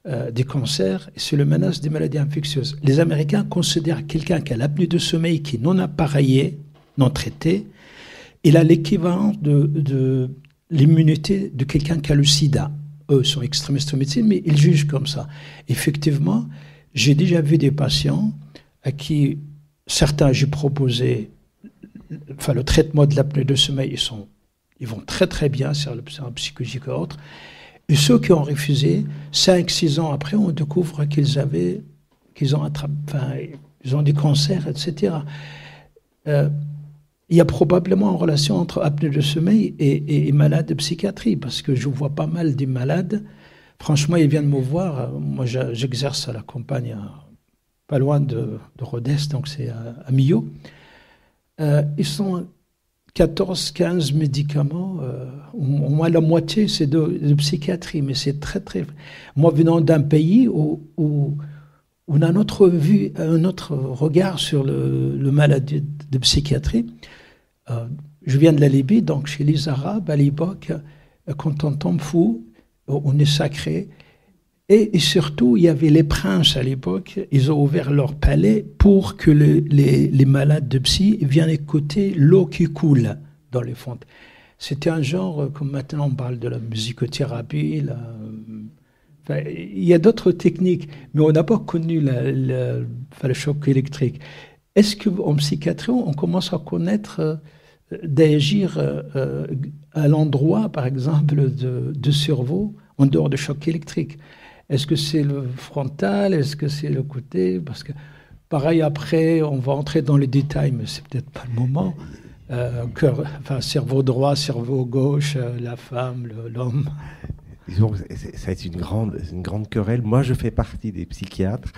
des cancers, c'est la menace des maladies infectieuses. Les Américains considèrent quelqu'un qui a l'apnée de sommeil, qui est non appareillé, non traité, il a l'équivalent de l'immunité de quelqu'un qui a le sida. Eux sont extrémistes en médecine, mais ils jugent comme ça. Effectivement, j'ai déjà vu des patients à qui certains j'ai proposé le traitement de l'apnée de sommeil, ils vont très très bien, c'est un psychologique et autres. Et ceux qui ont refusé, 5-6 ans après, on découvre qu'ils ont des cancers, etc. Il y a probablement une relation entre apnée de sommeil et malades de psychiatrie, parce que je vois pas mal des malades. Franchement, ils viennent me voir. Moi, j'exerce à la campagne, pas loin de Rodez, donc c'est à Millau. Ils sont 14-15 médicaments, au moins la moitié, c'est de psychiatrie, mais c'est très, très... Moi, venant d'un pays où on a un autre regard sur le malade de psychiatrie. Je viens de la Libye, donc chez les Arabes, à l'époque, quand on tombe fou, on est sacré. Et surtout, il y avait les princes à l'époque, ils ont ouvert leur palais pour que les malades de psy viennent écouter l'eau qui coule dans les fontes. C'était un genre, comme maintenant on parle de la musicothérapie, il y a d'autres techniques, mais on n'a pas connu le choc électrique. Est-ce qu'en psychiatrie, on commence à connaître d'agir à l'endroit, par exemple, de cerveau, en dehors du choc électrique? Est-ce que c'est le frontal? Est-ce que c'est le côté? Parce que, pareil, après, on va entrer dans les détails, mais c'est peut-être pas le moment. Cerveau droit, cerveau gauche, la femme, l'homme. Disons, ça a été une grande querelle. Moi, je fais partie des psychiatres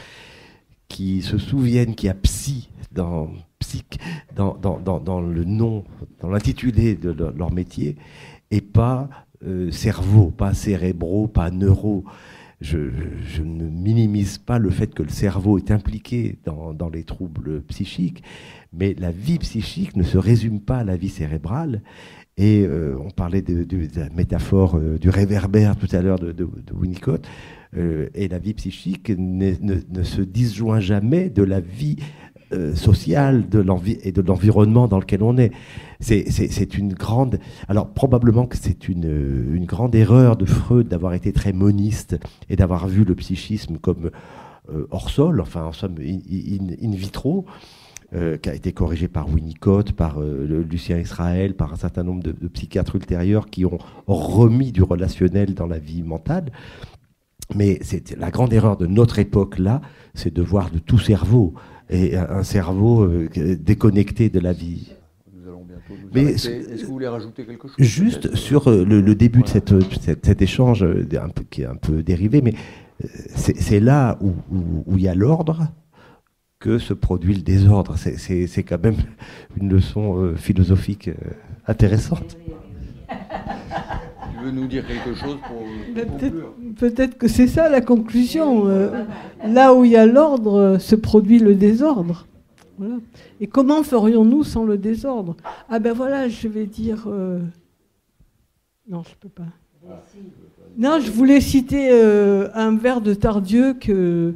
qui se souviennent qu'il y a psy dans le nom, dans l'intitulé de leur métier, et pas cerveau, pas cérébraux, pas neuro. Je ne minimise pas le fait que le cerveau est impliqué dans les troubles psychiques, mais la vie psychique ne se résume pas à la vie cérébrale. Et on parlait de la métaphore du réverbère tout à l'heure de Winnicott. Et la vie psychique ne se disjoint jamais de la vie sociale et de l'environnement dans lequel on est. C'est une grande... Alors probablement que c'est une grande erreur de Freud d'avoir été très moniste et d'avoir vu le psychisme comme hors sol, enfin en somme in vitro, qui a été corrigé par Winnicott, par Lucien Israël, par un certain nombre de psychiatres ultérieurs qui ont remis du relationnel dans la vie mentale. Mais c'est la grande erreur de notre époque-là, c'est de voir de tout cerveau, et un cerveau déconnecté de la vie. Nous allons bientôt nous mais arrêter. Est-ce que vous voulez rajouter quelque chose? Juste sur le début de cet échange, qui est un peu dérivé, mais c'est là où il y a l'ordre que se produit le désordre. C'est quand même une leçon philosophique intéressante. Tu veux nous dire quelque chose pour conclure? Peut-être que c'est ça la conclusion. Là où il y a l'ordre, se produit le désordre. Voilà. Et comment ferions-nous sans le désordre? Ah ben voilà, je vais dire... Non, je peux pas. Non, je voulais citer un vers de Tardieu que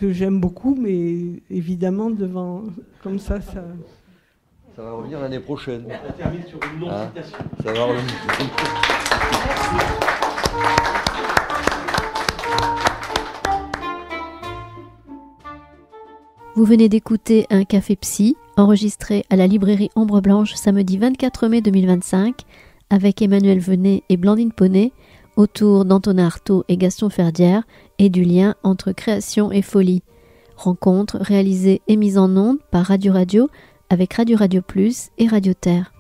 j'aime beaucoup, mais évidemment, devant... Comme ça... Ça va revenir l'année prochaine. On termine sur une non-citation. Ça va revenir. Vous venez d'écouter un Café Psy, enregistré à la librairie Ombre Blanche samedi 24 mai 2025, avec Emmanuel Venet et Blandine Poney, autour d'Antonin Artaud et Gaston Ferdière, et du lien entre création et folie. Rencontre réalisée et mise en onde par Radio Radio, avec Radio Radio Plus et Radio Terre.